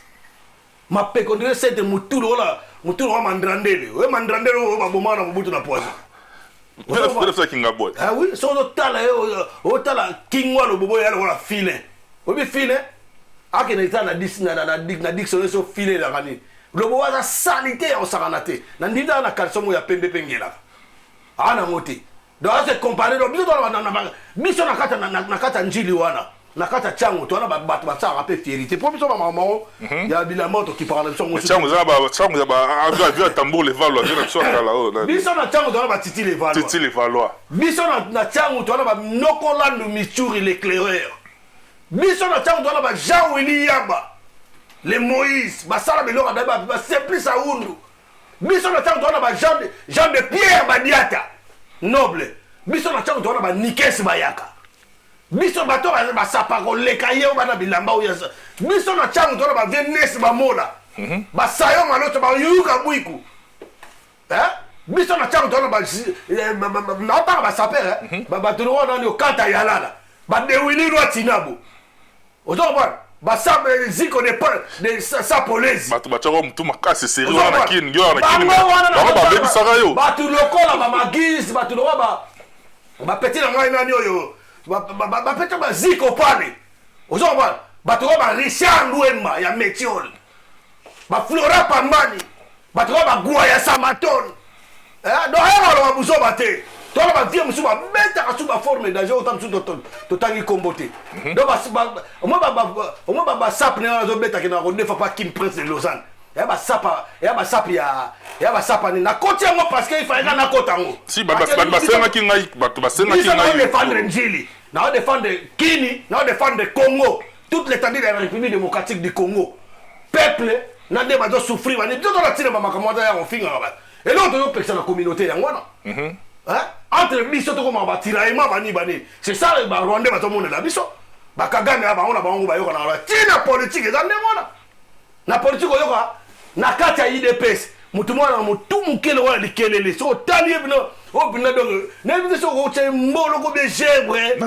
Ma peka on centre mutulu wa mandrandele. We mandrandele o ba bomana mubutu na poison. Peut-être ça kinga boy. Ah oui, so tala o tala kingwa lo bobo ya la fine. Obi fine. Ake na itana na dictionnaire so fine la kani. Le bobo za salité o sakanate. Na ndida na kalsomo ya pembe pengela. Ana moti. Do ase comparer do biso na biso na kata njili wana. Nakata chango to na ba tsara pe fierté pour biso ba maman ya bilamoto qui parle de son chango za ba avion tambour les valois bien so kala o biso na chango to na ba titi les valois biso na chango to na ba nokolando michuri l'éclaireur biso na chango to na ba Jean Willy Yaba les Moïse ba sala belora ba simplice a undu biso na chango to na ba Jean de Pierre Badiata noble biso na chango to na ba Nikes Bayaka biso bato ba sapako lekaye o bana bilamba o yasa biso na changu to ba Venus ba mola ba sayo maloto ba yuka buiku biso na changu to ba na ba saper ba bato ro na ni kata yalala ba de wili ro tinabo ozo ba sabe ziko de sapolezi bato bachako mtu makasi seri wana kin yo na kin ba bebi sagayo bato lokola ba magis bato ro ba petit na ngai nani oyo ba peta ba ziko pale ozo ba to ba Richard Luema ya Metiol ba Flora Pambani ba to ba Gua ya Samaton do ha ba buzo bate to ba vie musu ba beta ka su ba forme da jo tam su to tangi kombote do ba ba sap ne zo beta ki na ko ne fa pas Kim Prince de Lausanne ya ba sapa ni na koti yango parce que il fallait na kota ngo si ba senga ki ngai bato ba senga ki ngai défendre Njili na défendre Kini na défendre Congo toute l'étendue de la République démocratique du Congo peuple na de ba do souffrir ba ni do la tire ba makamada ya on finga ba et l'autre yo pesa na communauté yango na entre biso to ko ma ba tiraillement ba ni c'est ça ba Rwanda ba to mona la biso ba Kagame ba on ba ngo ba yo na ba tina politique za ndengona na politique yo ka na kati ya IDPS mutumwana mutu mukele wala likelele so tali bino obina donc na bino so ko tse mbolo ko be jebre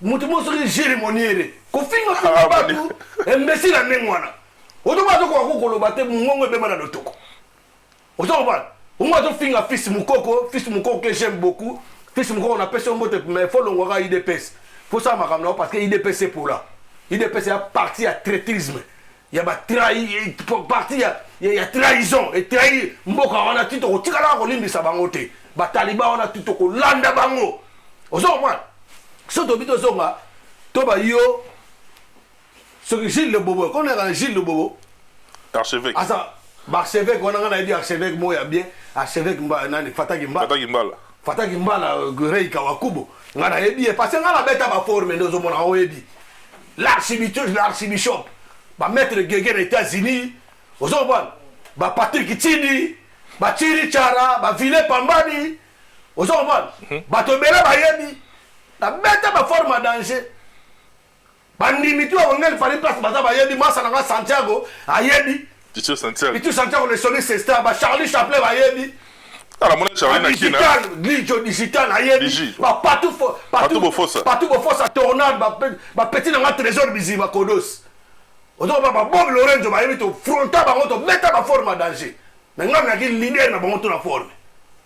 mutumo so ki jérémoniere ko finga batu embesi la mengwana oto ba to ko ko lo bate mongo be mana lotoko oto ba moi je finga fils mukoko que j'aime beaucoup fils mukoko on appelle son mot mais faut l'ongora IDPS faut ça ma kamna parce que IDPS c'est pour là IDPS est parti à traîtrisme il y a parti il y a trahison et trahi mboka on a tout ko tikala ko limbi sa bangote ba taliban on a tout ko landa bango ozo moi so to bito zonga to ba yo ce que Gilles le Bobo qu'on est Gilles le Bobo archevêque archevêque on a dit archevêque moi bien archevêque nani Fataki Mbala Rei Kawakubo ngana ebi parce que ngala beta ba forme ndozo mona oyebi l'archbishop ba maître Gege des États-Unis ozoban ba Patrick Tchidi ba Chiri Chara ba Vile Pambani ozoban ba tobela ba yebi la beta ba forme à danger ba ndimi tu ngel fali place ba ba yebi masa na Santiago ayebi Titu Santiago le soleil c'est ça ba Charlie Chaplin ba yebi la monnaie Charlie na kina digital ayebi ba partout bofosa tornade ba petit na trésor biziba kodos ozo ba Bob Lorenzo ba yebi to fronta ba ngoto meta ba forme à danger mais ngam na ki leader na ba ngoto na forme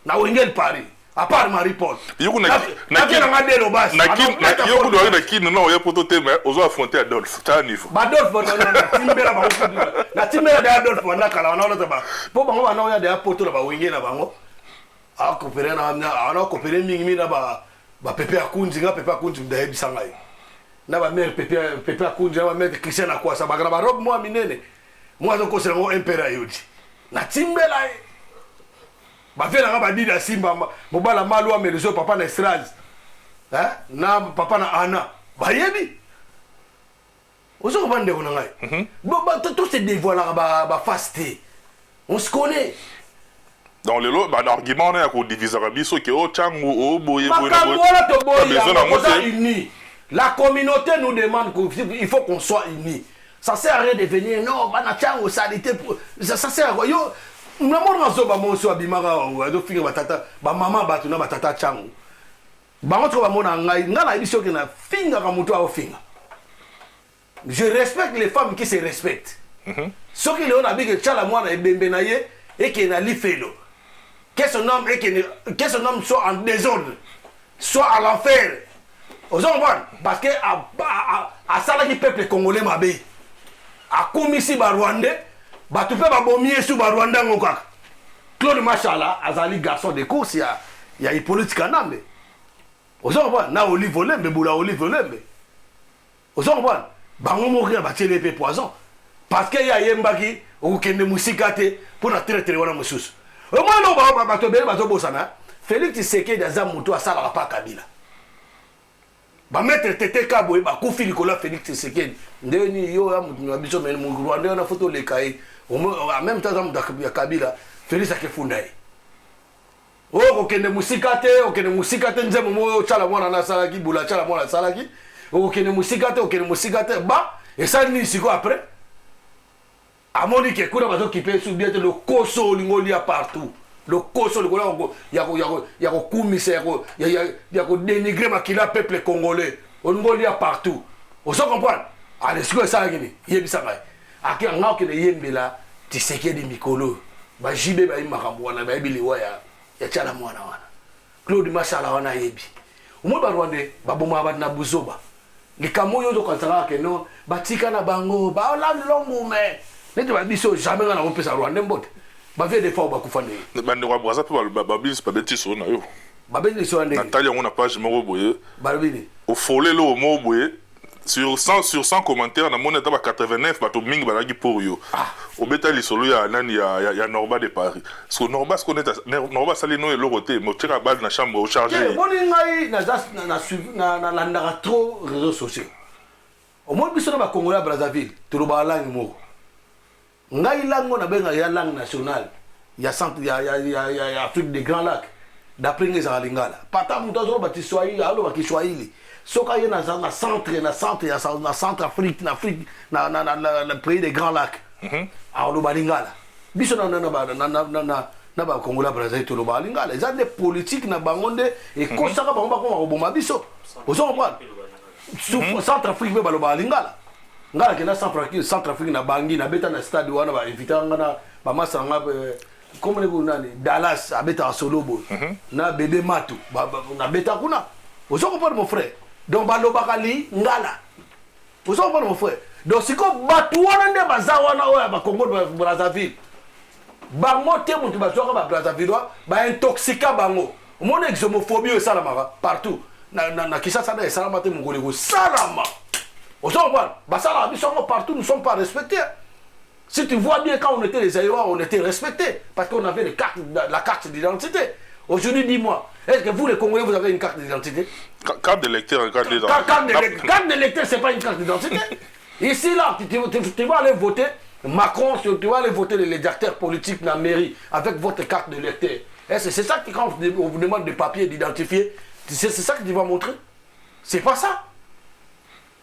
na wengel Paris à part Marie-Paul yoku na ngadelo bas yoku do na kina no ya poto te mais ozo affronter Adolphe ta niveau ba Adolphe na timbela ba ngoto na timbela da Adolphe na kala na lota ba po ba ngwa na ya da poto na ba wengel na bango a coopérer na coopérer mingi na ba Pepe Akunzi da hebi sangai na ba mère Pepe Akunzi na ba mère Christian Akwasa ba graba robe moi minene moi donc c'est un impéra yodi na timbela ba vela ba dida simba mobala malwa melezo papa na Estraz na papa na Ana ba yebi ozo bande ko na ngai ba tout se dévoile ba fasté on se connaît. Dans les lots, l'argument est qu'on divise Arabiso qui est au Tchangou, au Boye, la communauté nous demande qu'il faut qu'on soit unis. Ça sert à rien de venir, non, Banachango, salité, ça sert à quoi? Yo, nous avons dit que nous avons dit que nous avons batata Tchango. Je respecte les femmes qui se respectent. Ceux qui ont dit que Tchalamouana est Bembenaye et qui est un lifelo. Que son homme soit en désordre, soit à l'enfer. Aux hommes, parce que à ça le peuple congolais m'a bé. À Koumisi Rwandais, tu peux pas bomber sur Rwanda ngokak. Claude Machala, azali garçon de course, il y a Hippolyte Kanambe. Aux hommes, na olive olembe, boula olive olembe. Aux hommes, bango mourir ba tirer les poisons. Parce qu'il y a Yembaki, ou kende musikate pour la traiter wana mususu. Au moins non ba to bele ba to bosana. Félix Tshisekedi aza mutu asala pa Kabila. Ba mettre tete kabo ba kufi Nicolas Félix Tshisekedi. Ndeni yo ya mutu biso mel mu Rwanda na photo le kai. En même temps ya Kabila, Félix akefundai. O kende musikate nzemo mo chala mwana na salaki bula chala mwana salaki. O kende musikate ba et ça ni siko après. Amoni ke kuna bazo kipe sous bien le koso lingolia partout le koso lingolia yako kumisa yako dénigrer makila peuple congolais lingolia partout on se comprend allez ce que ça ngini yebisa ngai aki ngao ke yembela Tshisekedi mikolo ba jibe ba imakambo wana ba ebili waya ya chala mwana wana Claude Machala wana yebi umo ba Rwandais ba boma ba na buzoba likamo yo zo kansanga ke no batika na bango ba la longu mais ne te biso jamais na opesa Rwanda mbote ba vie des fois ba kufande ba ne wa braza pe ba bis pa betiso na yo ba betiso ande Natalia on a page moko boye ba bini au folé lo mo boye sur 100 commentaires na moneta ba 89 ba to mingi ba lagi pour yo au betali solo ya nani ya Norba de Paris parce que Norba se connaît Norba sali no le côté mo tira balle na chambre au charger bon ngai na landara trop réseaux sociaux au moins biso na ba Congolais Brazzaville to ba langue mo ngai langue na benga ya langue nationale ya centre ya Afrique des Grands Lacs d'après les Lingala pata mutazo ba Kiswahili alo ba Kiswahili soka yena na centre Afrique na pays des Grands Lacs alo ba Lingala biso na ba Congola Brazzaville to loba lingala ils ont des politiques na bangonde et kosaka bango ba ko boma biso ozo comprendre Centrafrique be ba loba lingala ngala ke na Centrafrique na bangi na beta na stade wana ba inviter ngana ba masanga comme les nani Dallas abeta en solo bo na bébé Matu na beta kuna ozo comprendre mon frère donc ba loba kali ngala ozo comprendre mon frère donc siko batu wana nde bazawana oya ba Congo Brazzaville bango te mutu bazwaka ba Brazzaville ba intoxika bango omona exomophobie esalamaka partout na Kinshasa na esalama te mongoli ko salama ozo comprendre basala biso partout nous sommes pas respectés. Si tu vois bien, quand on était les Aïwa, on était respectés parce qu'on avait la carte d'identité. Aujourd'hui, dis-moi, est-ce que vous, les Congolais, vous avez une carte d'identité? Carte d'électeur, carte d'identité. Carte d'électeur, ce n'est pas une carte d'identité. Ici, là, tu vas aller voter Macron, tu vas aller voter les acteurs politiques dans la mairie avec votre carte d'électeur. C'est ça que quand on vous demande des papiers d'identifier, c'est ça que tu vas montrer? C'est pas ça.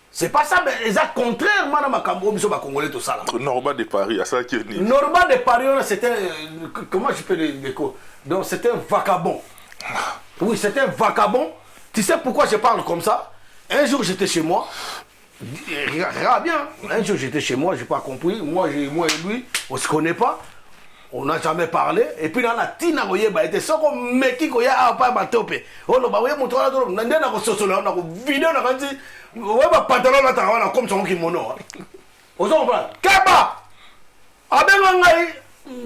C'est pas ça, mais c'est contrairement à ma Cambo, nous sommes Congolais tout ça là. Norma de Paris, à ça qui est né. Norma de Paris, c'était. Comment je peux le dire? Donc c'était un vagabond. Oui, c'était un vagabond. Tu sais pourquoi je parle comme ça? Un jour j'étais chez moi. Regarde bien. Un jour j'étais chez moi, j'ai pas compris. Moi et lui, on se connaît pas. On n'a jamais parlé. Et puis dans la tina, on était sans qu'on meki qu'on y a pas batopé. Oh non, bah oui, mon toit là, on a un sosolo, on a une vidéo, on a dit. Ouais, bah, pantalon là, t'as comme son kimono. Vous comprenez? Kaba! Avec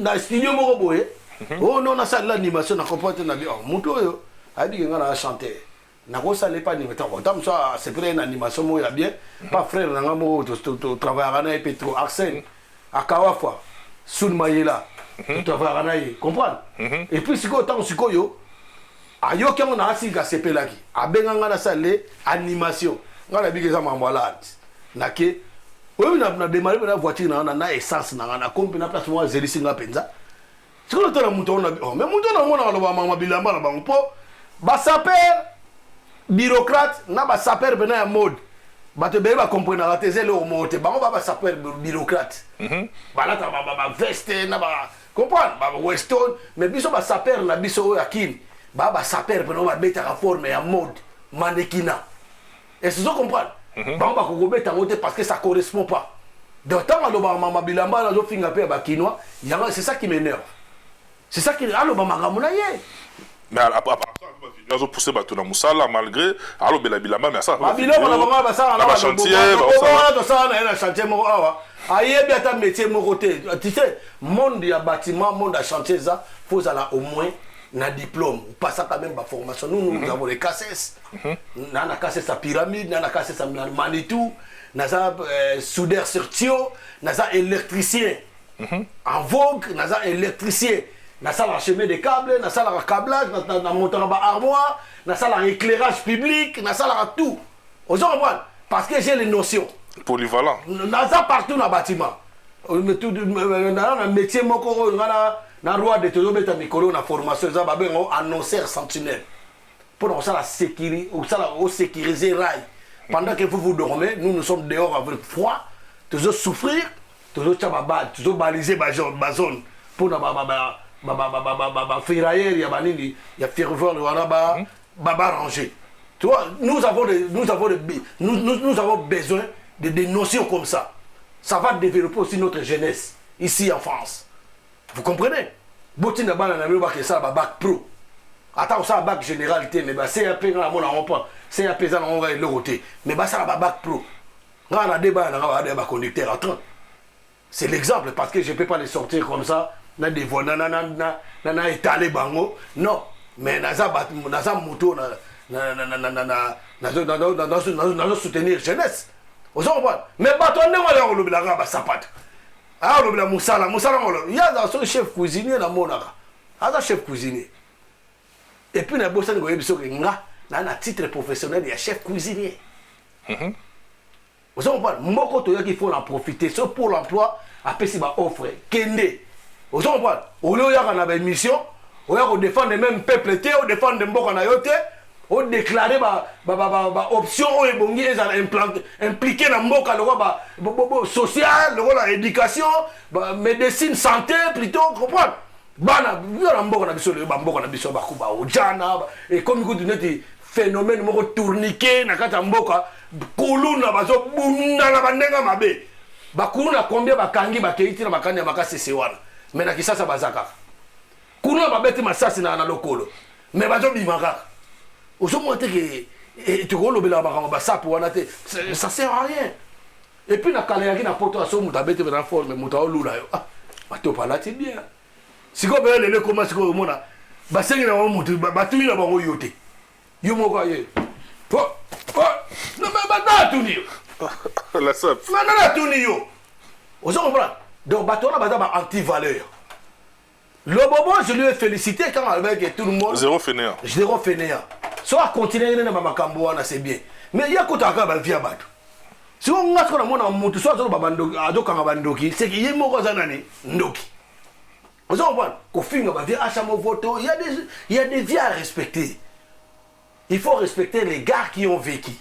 un studio, oh non, on a ça l'animation, on a compris, on a dit, oh, mon tour, a dit qu'on a chanté. On a pas pas d'animation. C'est pour une animation, il y a bien. Pas frère, on a travaillé à Petro, Arsène, à Kawafa, Soun Mayela, travaillé à comprendre? Et puis, si on a yo, a yo qui on a assis à CP là, a bien on a ça l'animation. On a dit que ça m'a malade. Nake, oui, on a démarré la voiture, on a essence, on a compris la place moi zéro singa penza. C'est quand on a monté on a mais monté on a le maman bilamba la banque pour ba saper bureaucrate na ba saper bena mode. Ba te be ba comprendre la tese le monte ba ba saper bureaucrate. Ba la ta ba veste na ba comprendre ba weston mais biso ba saper na biso yakini ba saper bena ba beta la forme ya mode mannequinat. Est-ce que vous comprenez? Parce que ça ne correspond pas. Donc, tant que ma bilamba, c'est ça qui m'énerve. C'est ça qui m'énerve. Mais après, ils ont poussé Batuna Moussala malgré. Alors, la bilamba, mais ça. La bilamba, ça, on a chantier. Tu sais, monde de bâtiment, monde de chantier, il faut au moins un diplôme. Pas ça quand même, la formation. Nous avons les cassettes. Nous avons la cassette à pyramide, nous avons la cassette à Manitou, nous avons soudeur sur Tio, nous avons électricien. En vogue, nous avons électricien. Nous avons chemin de câbles, nous avons le câblage, nous avons monté en armoire, nous avons l'éclairage public, nous avons tout. Vous comprenez? Parce que j'ai les notions. Polyvalent. Nous avons partout dans le bâtiment. Nous avons un métier, nous avons un roi de tout mettre micro na formation, nous avons un annonceur sentinelle. Pour ça, sécuriser rail. Pendant que vous dormez, nous sommes dehors avec froid, toujours souffrir, toujours baliser ma zone. Pour ferraillère, il y a ferveur, il y a ranger. Tu vois, nous avons besoin de des notions comme ça. Ça va développer aussi notre jeunesse, ici en France. Vous comprenez? Botina Banana, ça va bac pro. Attends, ça bac généralité, mais CAP, CAP, on va le côté. Mais ça va bac pro. On a des conducteurs à 30. C'est l'exemple, parce que je ne peux pas les sortir comme ça. On a des voix, on a étalé bango. Non, mais on a moto, on a soutenir jeunesse. Vous comprenez? Mais on a un sapat. Ah, on a Moussala, il y a un chef cuisinier dans mon ara. Un chef cuisinier. Et puis, on a besoin de un titre professionnel, il y a chef cuisinier. Vous comprenez? Moko to qu'il faut en profiter. Ce pour l'emploi, après, c'est ma offre. Kende. Vous comprenez? Au lieu de faire une mission, on défend le même peuple, on défend le Mboka Nayote, on déclarer option oyo ebongi ezala impliqué na mboka lokola social lokola éducation médecine santé plutôt comprendre bana na mboka na biso mboka na biso bakuba ojana ekomi kutu neti phénomène moko tourniqué na kati ya mboka kuluna bazobunda na bandenga mabe bakuluna combien bakangi bakeiti na bakani ya makasese wana mais na kisasa bazaka kuluna babeti masasi na lokolo mais bazobima kaka ozomona te ke tokolobela makambo basapo wana te ça sert à rien et puis na kala yaki na poto aso mutu abeti na forme mutu aolula yo bato palati bien siko bele lele koma siko omona basengi na mutu batumi na bango yo te yo moko aye na bata tuni yo la sap na tuni yo ozomona donc bato wana baza ba anti valeur. Le bobo, je lui ai félicité quand avec tout le monde. Zéro fainéant. Zéro fainéant. Soit continuer à faire c'est bien. Mais il y a quoi à faire via Batou. Si on a ce qu'on a mon soit c'est qu'il y a mon ndoki. Vous comprenez qu'au fin il y a des vies à respecter. Il faut respecter les gars qui ont vécu.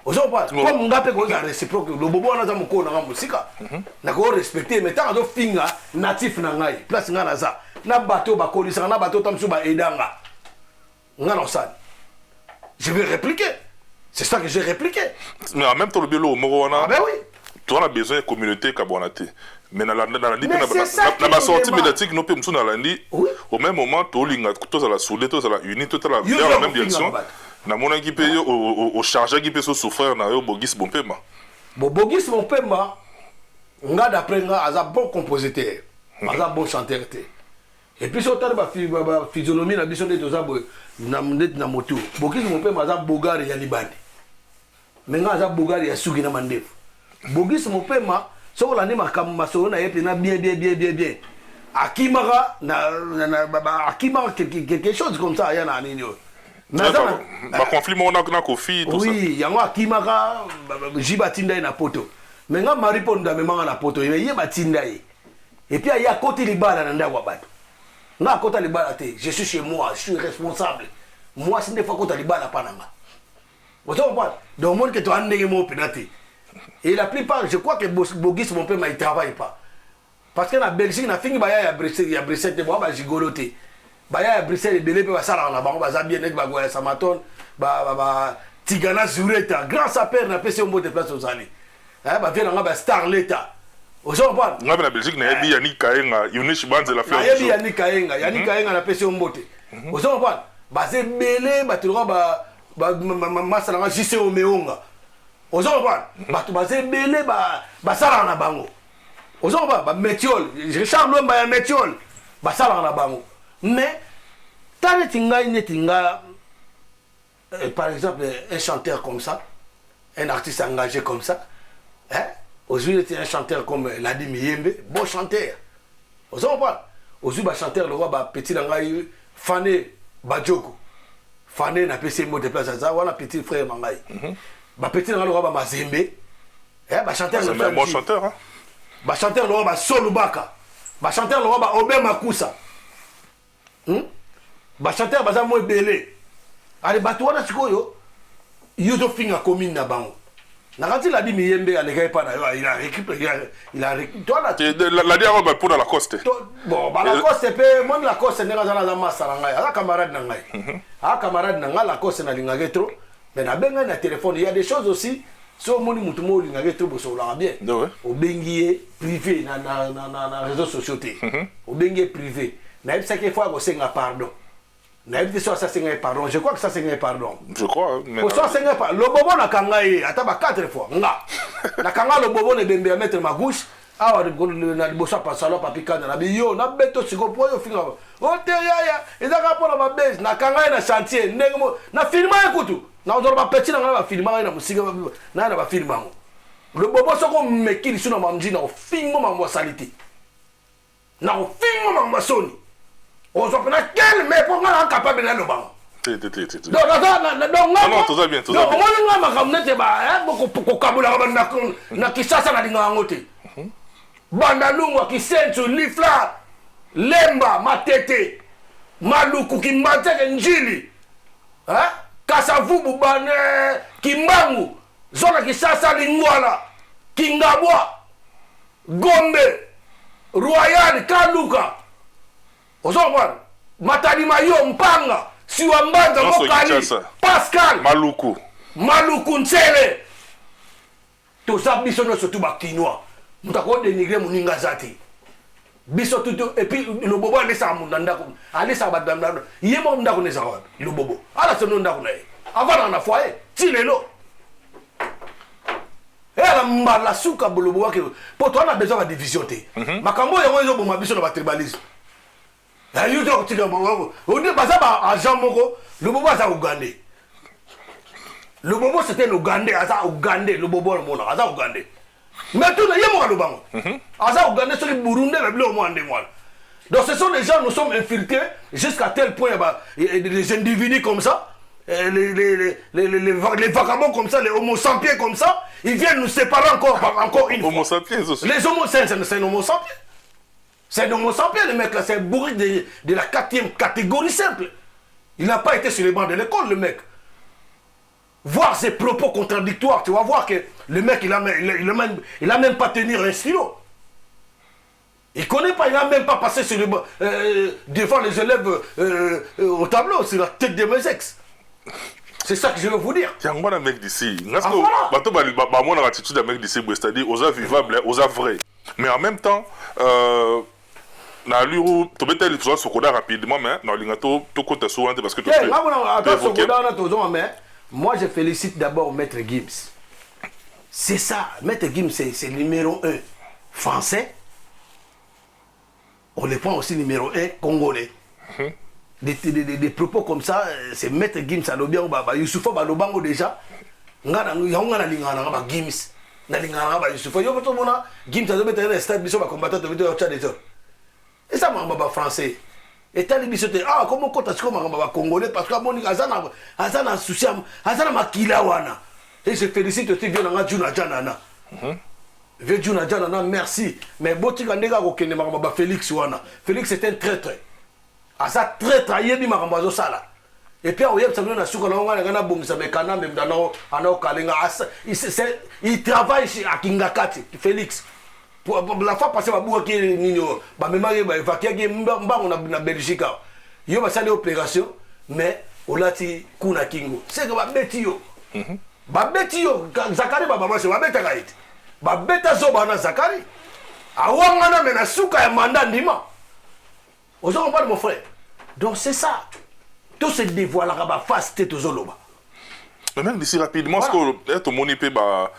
Vous comprenez comme on a réciproque, le bobo on a mon corps dans musica. Na ko respecter mais tant que finga natif na ngai place ngana za na bateau ba kolisa na bateau tamsu ba edanga. Ngana ça. Je vais répliquer. C'est ça que j'ai répliqué. Mais en même temps le belo moroana. Ah ben oui. Tu as besoin de communauté kabonate. Mais dans la la sortie médiatique nous peut nous dans la nuit au même moment to linga to za la soudé to za la uni to la vers la même direction. Na mona qui paye au chargé qui peut se souffrir na yo Bogis Bompema. Bogis Bompema nga d'après nga aza bon compositeur, aza bon chanteur té. Et puis sur ba physionomie na biso de toza boy na moto. Bogis Bompema aza bogari ya libandi. Mais nga aza bogari ya sugi na mandefu. Bogis Bompema so la ndima kama so na yepe na bien. Akimara na akimara quelque chose comme ça ya na nini yo. Ba conflit mon na kofi tout ça. Oui, yango akimaka jibatinda na poto. Mais nga mariponda memanga na poto, ye batinda ye. Et puis il y a côté libala na ndakwa bato. Na côté libala te, je suis chez moi, je suis responsable. Moi c'est une fois côté libala pananga. Vous comprenez? Donc monde que tu as ndenge mo penati. Et la plupart, je crois que Bogis mon père il travaille pas. Parce que na Belgique na fingi baya ya Bruxelles te bo ba gigoloté. Baya Bruxelles belé pe basala na bango baza bien net bagoya samaton tigana zureta grâce à père na pese mbo de place aux années ba vient nga ba star l'état ozo pas nga na Belgique na yebi Yannick Kaenga Yunish Banze la faire yebi Yannick Kaenga na pese mbo te ozo pas ba ze belé ba tulwa ba masala nga JC Omeonga ozo pas ba tu ba ze belé ba sala na bango ozo pas ba Métiol Richard Lomba ya Métiol ba sala na bango. Mais, par exemple, un chanteur comme ça, un artiste engagé comme ça, hein? Aujourd'hui, un chanteur comme Ladi Miyembe, bon chanteur. Vous savez pas? Aujourd'hui, un chanteur, le roi, petit langaï, Fané Badjoko. Fané n'a pas essayé de déplacer à ça, ou un petit frère Mangaï. Petit langaï, le roi, Mazembe. Chanteur, le bon chanteur, hein? Chanteur, le roi, Solubaka. Chanteur, le roi, Obé Makusa. Chanteur baza mo belé ale bato wana sikoyo yozo finga commune na bango na kanti la di Miyembe aleka pa na yo il a récupéré toi la dia ba pour la coste bon ba la coste pe mon la coste ndanga zana za masala ngai ala camarade na ngai camarade na la coste na linga getro mais na benga na téléphone il y a des choses aussi so moni mutu mo linga getro bo so la bien au bengié privé na réseaux sociaux té au bengié privé. Mais c'est qu'il faut avoir pardon. Je crois que ça c'est un pardon. Je crois. Mais le bobo na kangaï, attends 4 fois. Na kanga le bobo ne bembe mettre ma gauche. Ah, na bossa pas salo papi kana na biyo na beto siko po yo finga. O te ya, ezaka pona ba base na kangaï na chantier, ndenge na filma ekutu. Na ozoro ba petit na filma na musika na ba filma. Le bobo soko mekili suna mamji na fingo mamwa salite. Na fingo mamwa soni. On s'en prend quel mais pour moi capable de le banc. Donc non, tout va bien, tout va bien. Donc moi nga makamnete ba beaucoup kabula na kisasa na dinga ngote. Banda lungwa kisentu lifla lemba matete maluku kimbate njili. Hein? Kasavubu bane Kimbangu zona Kisasa Lingwala Kingabwa Gombe Royal Kaluka Ozomwana Matali Mayo Mpanga Siwambanza Mokali Pascal Maluku Ntsele Toza biso no surtout bakinois mutako dénigrer muninga zati biso tout et puis le bobo alesa mundanda ko alesa badanda yemo ndako ne sawa le bobo ala sono ndako na avant na foyer ti lelo et la mbala suka bolobo wa ke pour toi on a besoin de division te makambo yango ezo boma biso na ba tribalisme ya yuto tika bobo on dit baza ba agent moko le bobo aza Ougandais. Le bobo c'était l'Ougandais, aza Ougandais, le bobo mona, aza Ougandais. Mais tout le yemo kalobango. Aza Ougandais sur le Burundi, le bleu au moins des mois. Donc ce sont des gens, nous sommes infiltrés jusqu'à tel point, les individus comme ça, les vagabonds comme ça, les homo sapiens comme ça, ils viennent nous séparer encore une fois. Homo sapiens aussi. Les homo sapiens, c'est un homo sapiens. C'est un homo sapiens, le mec là, c'est un bourri de la 4e catégorie simple. Il n'a pas été sur les bancs de l'école, le mec. Voir ses propos contradictoires, tu vas voir que le mec, il a même pas tenu un stylo. Il connaît pas, il n'a même pas passé sur devant les élèves au tableau, c'est la tête de mes ex. C'est ça que je veux vous dire. Tiens, moi, un mec d'ici, moi, l'attitude d'un mec d'ici, c'est-à-dire, aux vivables, aux vrais. Mais en même temps, na liru to beta les choses sokoda rapidement mais na lingato to kota souvent parce que moi je félicite d'abord Maître Gims. C'est ça, Maître Gims c'est numéro 1 français. On le prend aussi numéro 1 congolais. Des propos comme ça, c'est Maître Gims alobia ou baba Youssoufa balobango déjà. Ngana yonga na lingana ba Gims. Na lingana ba Youssoufa yo to mona Gims azobeta na stade biso ba combattant to video cha des autres. Et ça, m'a français. Et t'as les bisotés. Ah, comment quand tu as congolais parce que mon Azana souci, Azana makila wana. Et je félicite aussi Vieux Juna Janana. Vieux Juna Janana, merci. Mais Botika Nega Okene Maramba Félix wana. Félix est un traître. Asa traître, yebi Marambazo Sala. Et puis, on y a un souka na bon, ça me kana même dans Ano Kalinga. Il travaille à Kingakati, Félix. La fois passée, je suis en Belgique. Il y a une opération, mais on a dit Kuna Kingo. C'est que je suis Zakari, je suis Zakari. Awangana mena souka ya mandat ndima. Ozo pas de mon frère. Donc c'est ça. Tout se dévoile là face tête aux oloba. Mais même d'ici rapidement, ce que être monipé ba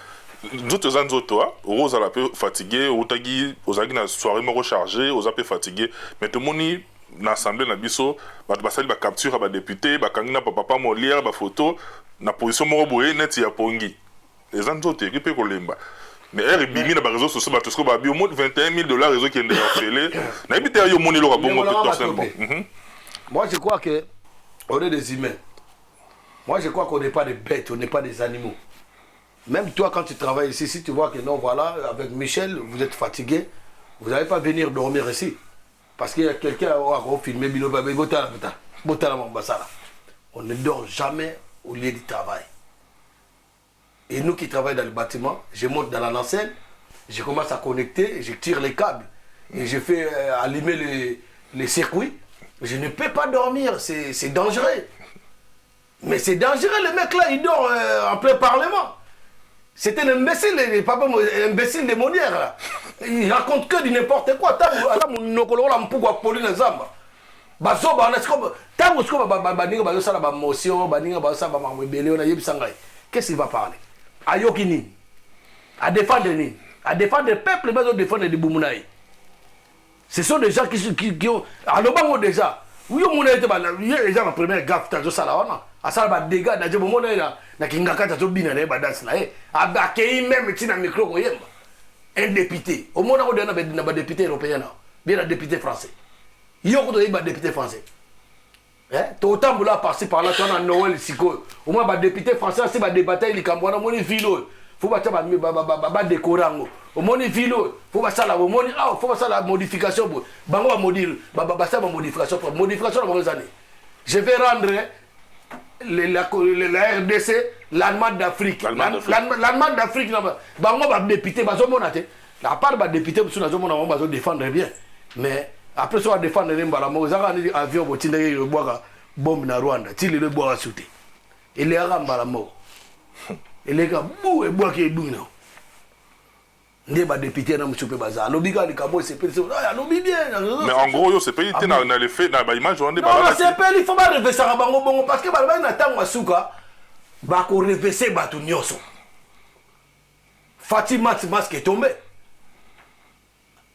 d'autres anzoto Rose a la peu fatigué, Otagi ozagi na soirée me rechargé, oza peu fatigué, mais tout moni na assemblée na biso ba basali ba capture ba député, ba kangina papa Molière ba photo na position mo boye net ya pongi. Les anzoto équipe ko lemba. Mais elle bimi na ba réseaux sociaux ba tosko ba bi au moins $21,000 réseau qui est orphelé. Na ebite yo moni lo ka bongo personnellement. Moi je crois que on est des humains. Moi je crois qu'on n'est pas des bêtes, on n'est pas des animaux. Même toi, quand tu travailles ici, si tu vois que non, voilà, avec Michel, vous êtes fatigué, vous n'allez pas venir dormir ici. Parce qu'il y a quelqu'un qui a filmé, on ne dort jamais au lieu du travail. Et nous qui travaillons dans le bâtiment, je monte dans la nacelle, je commence à connecter, je tire les câbles, et je fais allumer les circuits. Je ne peux pas dormir, c'est dangereux. Mais c'est dangereux, le mec là, il dort en plein parlement. C'est un imbécile, un imbécile de Molière là. Il raconte que du n'importe quoi. Qu'est-ce qu'il va parler? À Yokini, à défendre Nini, à défendre le peuple, mais à défendre les Boumounaï. Ce sont des gens qui ont. À l'Obango déjà. Oui, on a été les gens en première gaffe, t'as ça là. À ça, bah, dégâts, n'a pas mon là. N'a qu'un gars qui a bien allé, bah, dans ce là. À qui même, tu n'as micro, un député. Au moins, on a un député européen, bien un député français. Il y a un député français. Tu as autant de passer par là, tu as un Noël, Siko. Au moins, un député français, c'est un débat, il est un mon philo. Faut pas décorer. Au moins, philo. Faut pas ça la faut pas ça la modification. Bango va modifier. Modification dans les années. Je vais rendre la RDC, l'Allemagne d'Afrique. L'Allemagne d'Afrique, bango ba député, bazo monate. La part ba député, parce que nous avons bazo défendre bien. Mais après ça, défendre les mbalamo, ils ont avion pour tirer le bois bombe na Rwanda, tirer le bois à sauter. Et les mbalamo. Et les gars, bouh et bois qui est bouh non. Mais en gros, ce pays était dans l'effet, dans l'image, on est non, c'est pas il faut pas rêver ça parce que il attend Masuka, bah qu'on rêve c'est batu nyoso. Fatima masque est tombé.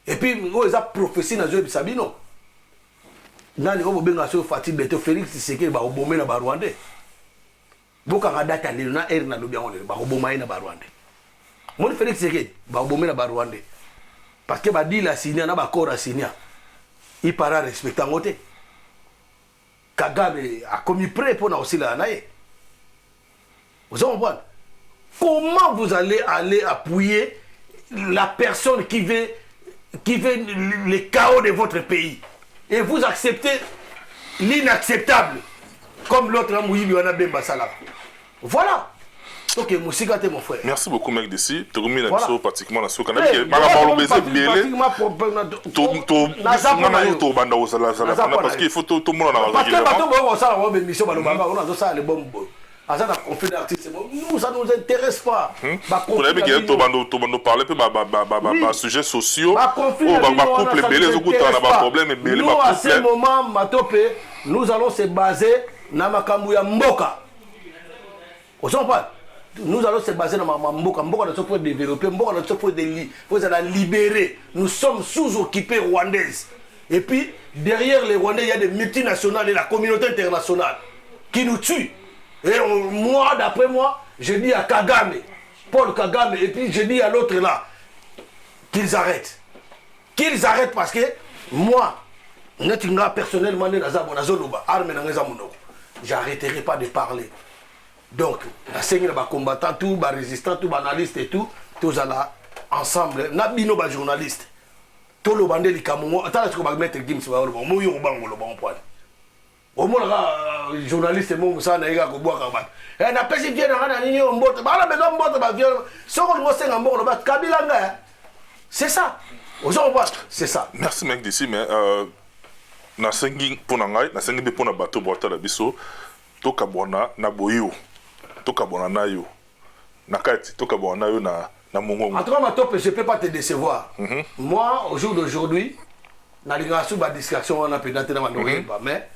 Et puis ils a prophétie dans Joël Sabino. Dans les benga so Fatima Beto Félix c'est que ba obomé na ba Rwandais. Boka data le na er na lobia on ba oboma na ba Rwandais. Mon Félix Tshisekedi ba obomé na ba Rwandais. Parce que ba dit la signé na ba corps a signé. Il para respectant côté. Kagame a commis prêt pour aussi la naïe. Vous comprenez? Comment vous allez appuyer la personne qui veut le chaos de votre pays et vous acceptez l'inacceptable comme l'autre Mouyibi Wana Bemba Salah. Voilà. Ok, Moussika, mon frère. Merci beaucoup, mec, d'ici. Tu as mis pratiquement la soupe. Parce qu'il faut tout le monde en parce que ça ne nous intéresse pas. Vous avez dit que tu vas parler de sujets sociaux. Nous, à ce moment, nous allons se baser dans Makambuya Mboka. Nous allons se baser dans Mboka. Mboka ne se peut développer. Mboka ne se peut libérer. Nous sommes sous-occupés rwandaises. Et puis, derrière les Rwandais, il y a des multinationales et la communauté internationale qui nous tuent. Et moi, d'après moi, je dis à Kagame, Paul Kagame, et puis je dis à l'autre là, qu'ils arrêtent. Qu'ils arrêtent parce que moi, personnellement, j'arrêterai pas de parler. Donc, les combattants, tous les résistants, tous les analystes et tout, tous là, ensemble, nous sommes journalistes. Tous les bandits, les Camerounais, attends, je vais mettre Gims, au moins, journaliste, ça n'a pas de et n'a pas si bien c'est ça. C'est ça. Merci, mec, d'ici, mais na sengi pour nangai, na sengi pour na bateau boita la biso, to kabona na boyo, to kabona na yo, na kati, to kabona yo na mongo. En tout cas, je ne peux pas te décevoir. Moi, au jour d'aujourd'hui, na l'ingasu ba distraction on a pédaté dans ma mais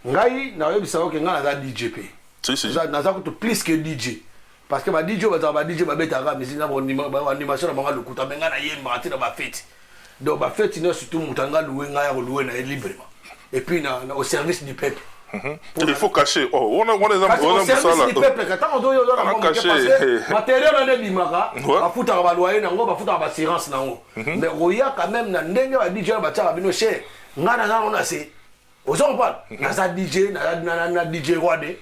ngai na yo bisao que nga na DJP. Na za ko plus que DJ. Parce que ma DJ ba DJ ba betanga mais na animation na manga lokuta menga na yemba ati na ba fête. Donc ba fête no surtout mutanga louer nga ya louer na librement. Et puis au service du peuple. Il faut cacher. Oh, on a au service du peuple quand on doit cacher matériel on est bimaka ba futa ba loyer nango ba futa ba assurance nango. Mais roya quand même na ndenge ba DJ ba tsa bino cher. Nga na on a c'est aux hommes pas na DJ na DJ Rwandais.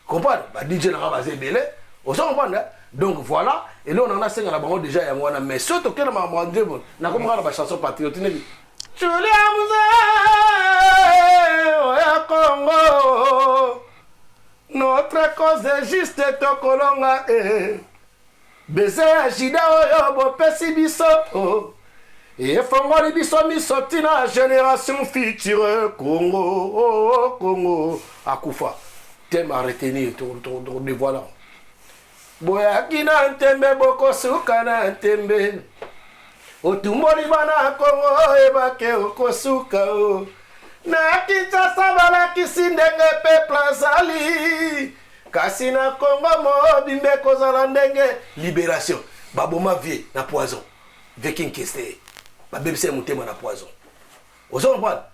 Comprendre ba DJ na ba zebele aux hommes pas. Donc voilà, et là on a 5 à la banque déjà, mais surtout que na comme la chanson patriotique. Congo, notre cause est juste tokolonga baiser agida oyo bopesi biso et fongoli biso misoti na génération future Congo Congo akufa thème à retenir ton dévoilant. Boyaki na ntembe bokosuka na ntembe otumboli bana Kongo ebake okosuka o na Kinshasa balakisi ndenge peuple azali kasi na Kongo mobimbe kozala ndenge libération baboma vie na poison veking kiste babebise mutema na poison ozomba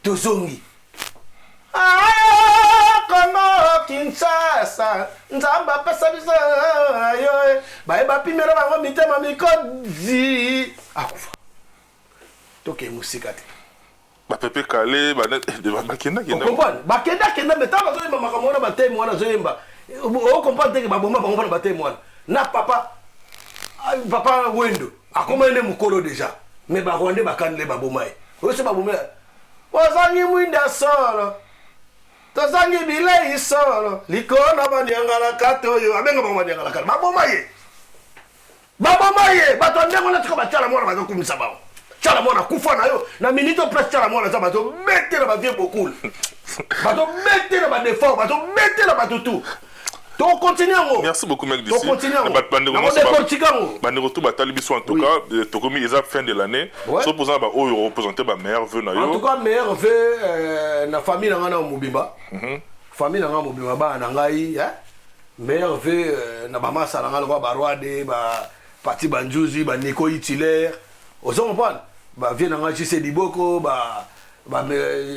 tozongi Kongo Kinshasa nzamba pesa biso ayo ba pimera bango mitema mikozi akufa toke musika te ba pepe kale ba bakenda comprendre bakenda meta ba zoyemba makamona ba temo wana zoyemba o comprendre que ba bomba bango ba temo wana na papa wendo akoma ene mukolo déjà mais ba Rwandais ba kanle ba bomai o se ba bomai ozangi mwinda solo tozangi bilei solo likona banyangala katoyo abenga banyangala katoyo baboma ye bato ndengo na tika bachala mwana bazo kumisa bao chala mwana kufa na yo na minito place chala mwana za bato bete na ba vie beaucoup bato bete na ba défaut bato bete na ba tutu. Merci beaucoup, mec d'ici. Bandeko tout batali biso en tout cas, tokomi ils fin de l'année. Supposant ba o représenter ba meilleur vœu na yo. En tout cas meilleur vœu na famille na ngana Mobimba. Famille na ngana Mobimba ba na ngai, hein. Meilleur vœu na ba masa na ngana ba Rwade, ba Pati Banjuzi, ba Nico Itiler. Ozo comprendre. Ba vie na ngana JC Diboko, ba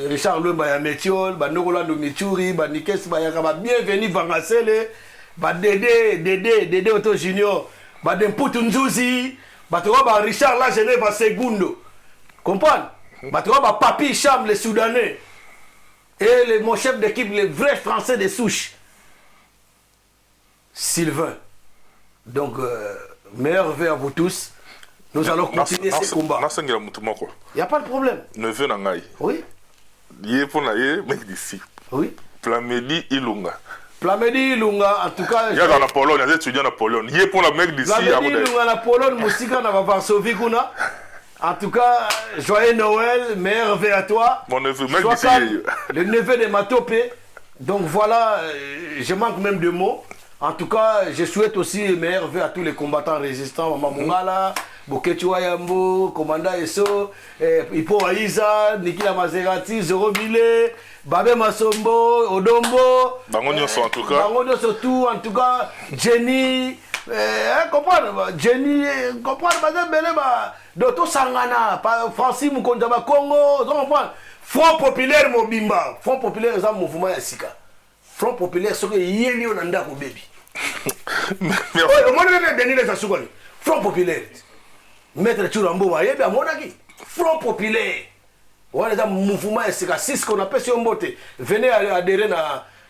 Richard Lumba ya Metiol, ba Nokolando Mituri, ba Nikes ba ya ba bienvenue Vangasele, ba Dede Otto Junior, ba Demputu Nzuzi, ba to ba Richard la Genève ba Segundo. Comprendre? Ba to ba Papi Cham les Soudanais. Et mon chef d'équipe le vrai français des souches. Sylvain. Donc meilleur vœu à vous tous. Nous allons continuer ces combats. Il n'y a pas de problème. Neveu Nangaï. Oui. Il est pour naïe, mec d'ici. Oui. Plamedi Ilunga. Plamedi Ilunga, en tout cas. Il y a dans la Pologne, il y a des étudiants en Pologne. Il est pour la mec d'ici. Plamedi Ilunga, la Pologne, Moussika, na Varsovie, Kuna. En tout cas, joyeux Noël, meilleur vœu à toi. Mon neveu, mec d'ici. Le neveu de Matopé. Donc voilà, je manque même de mots. En tout cas, je souhaite aussi meilleur vœu à tous les combattants résistants. Maman Mungala, Bokechi Wayambo, Commandant Esso, Ipo Aiza, Nikila Maserati, Zoro Bile, Babé Masombo, Odombo. Bangonio en tout cas. Bangonio surtout, en tout cas, Jenny. Comprendre, Jenny, comprendre, Doto Sangana, Francis Mukondaba Congo, comprendre. Front populaire Mobimba. Front populaire, c'est un mouvement Sika. Front populaire, c'est que Yéli on anda ko baby. Front populaire. Maître Churambo, Yébi Amonaki. Front populaire. On a un mouvement Sika. C'est ce qu'on appelle si on botte. Venez adhérer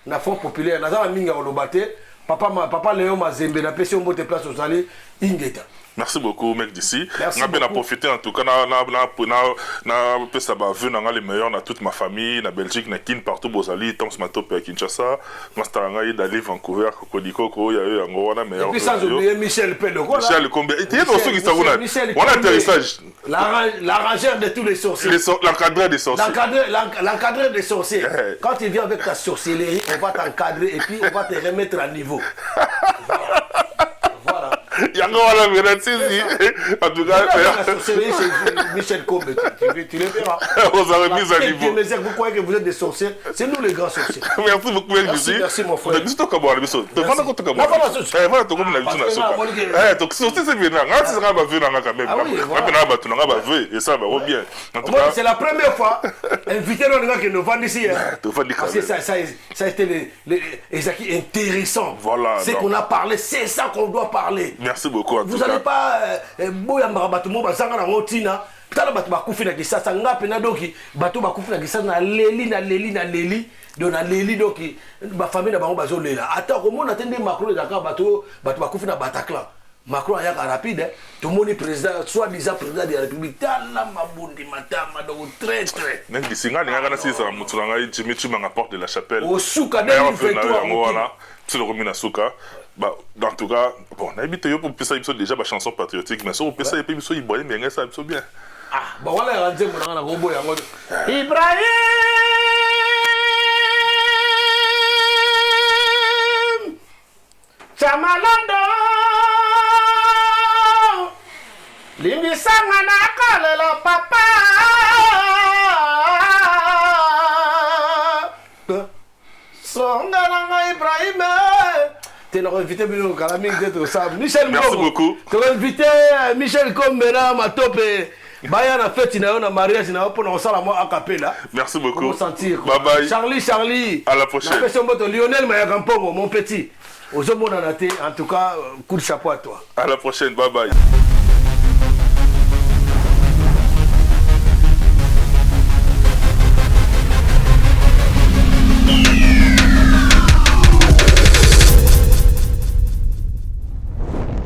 na Front populaire. Naza minga olobate. Papa Léon Mazembe na pesi on botte place aux allées Ingeta. Merci beaucoup, mec d'ici. On a bien profité en tout cas. On les meilleurs dans toute ma famille, dans Belgique, dans Kin, partout, Bozali, Toms Matop à Kinshasa, Mastarangaï, Dali, Vancouver, Cocodico, il y a eu un gros meilleur. Et puis sans oublier Michel Pello. Michel Combe. Il y a aussi qui s'avoue là. On a atterrissage. L'arrangeur de tous les sorciers. L'encadreur des sorciers. L'encadreur des sorciers. Quand tu viens avec ta sorcellerie, on va t'encadrer et puis on va te remettre à niveau. Il y a encore la vérité ici. En tout cas, c'est Michel Combe. Tu le verras. On a remis à niveau. Vous croyez que vous êtes des sorciers? C'est nous les grands sorciers. Merci beaucoup, mec d'ici. Merci, mon frère. Merci beaucoup, mon frère. Voilà, tu comme la donc, c'est bien. Si ça va venir quand même. Et ça va bien. C'est la première fois. Invité nos gars qui nous vendent ici. Parce que ça a été intéressant. Voilà. C'est qu'on a parlé, c'est ça qu'on doit parler. Merci beaucoup. Vous n'allez pas boyamba batumo bazanga na ngotina tala batu bakufi na kisasa ngape na doki batu bakufi na kisasa na leli do na leli doki ba famille na bango bazolela ata komona tende Macron ezaka batu bakufi na Bataclan Macron ayaka rapide tout le monde président soit disant président de la République tala mabundi matama donc très même d'ici ngana ngana sisa mutulanga Jimmy Chimanga porte de la chapelle au souka de 23 c'est le Romina Souka. Bah, en tout cas, bon, on a habité pour penser déjà ma chanson patriotique, mais si on peut ça, et puis il boit, mais ça me bien. Ah, bon, voilà, on a un robot, Ibrahim Chamalando Limi Sangana Kalelo Papa Songalanga Ibrahim. Tu l'as invité Michel merci beaucoup. Tu l'as invité Michel Combera, Matopé. Bayana fête na mariage na pour on sala moi a cappella. Merci beaucoup. Pour sentir. Bye bye. Charlie. À la prochaine. Lionel Mayakampongo, mon petit. Aux hommes en tout cas, coup de chapeau à toi. À la prochaine. Bye bye.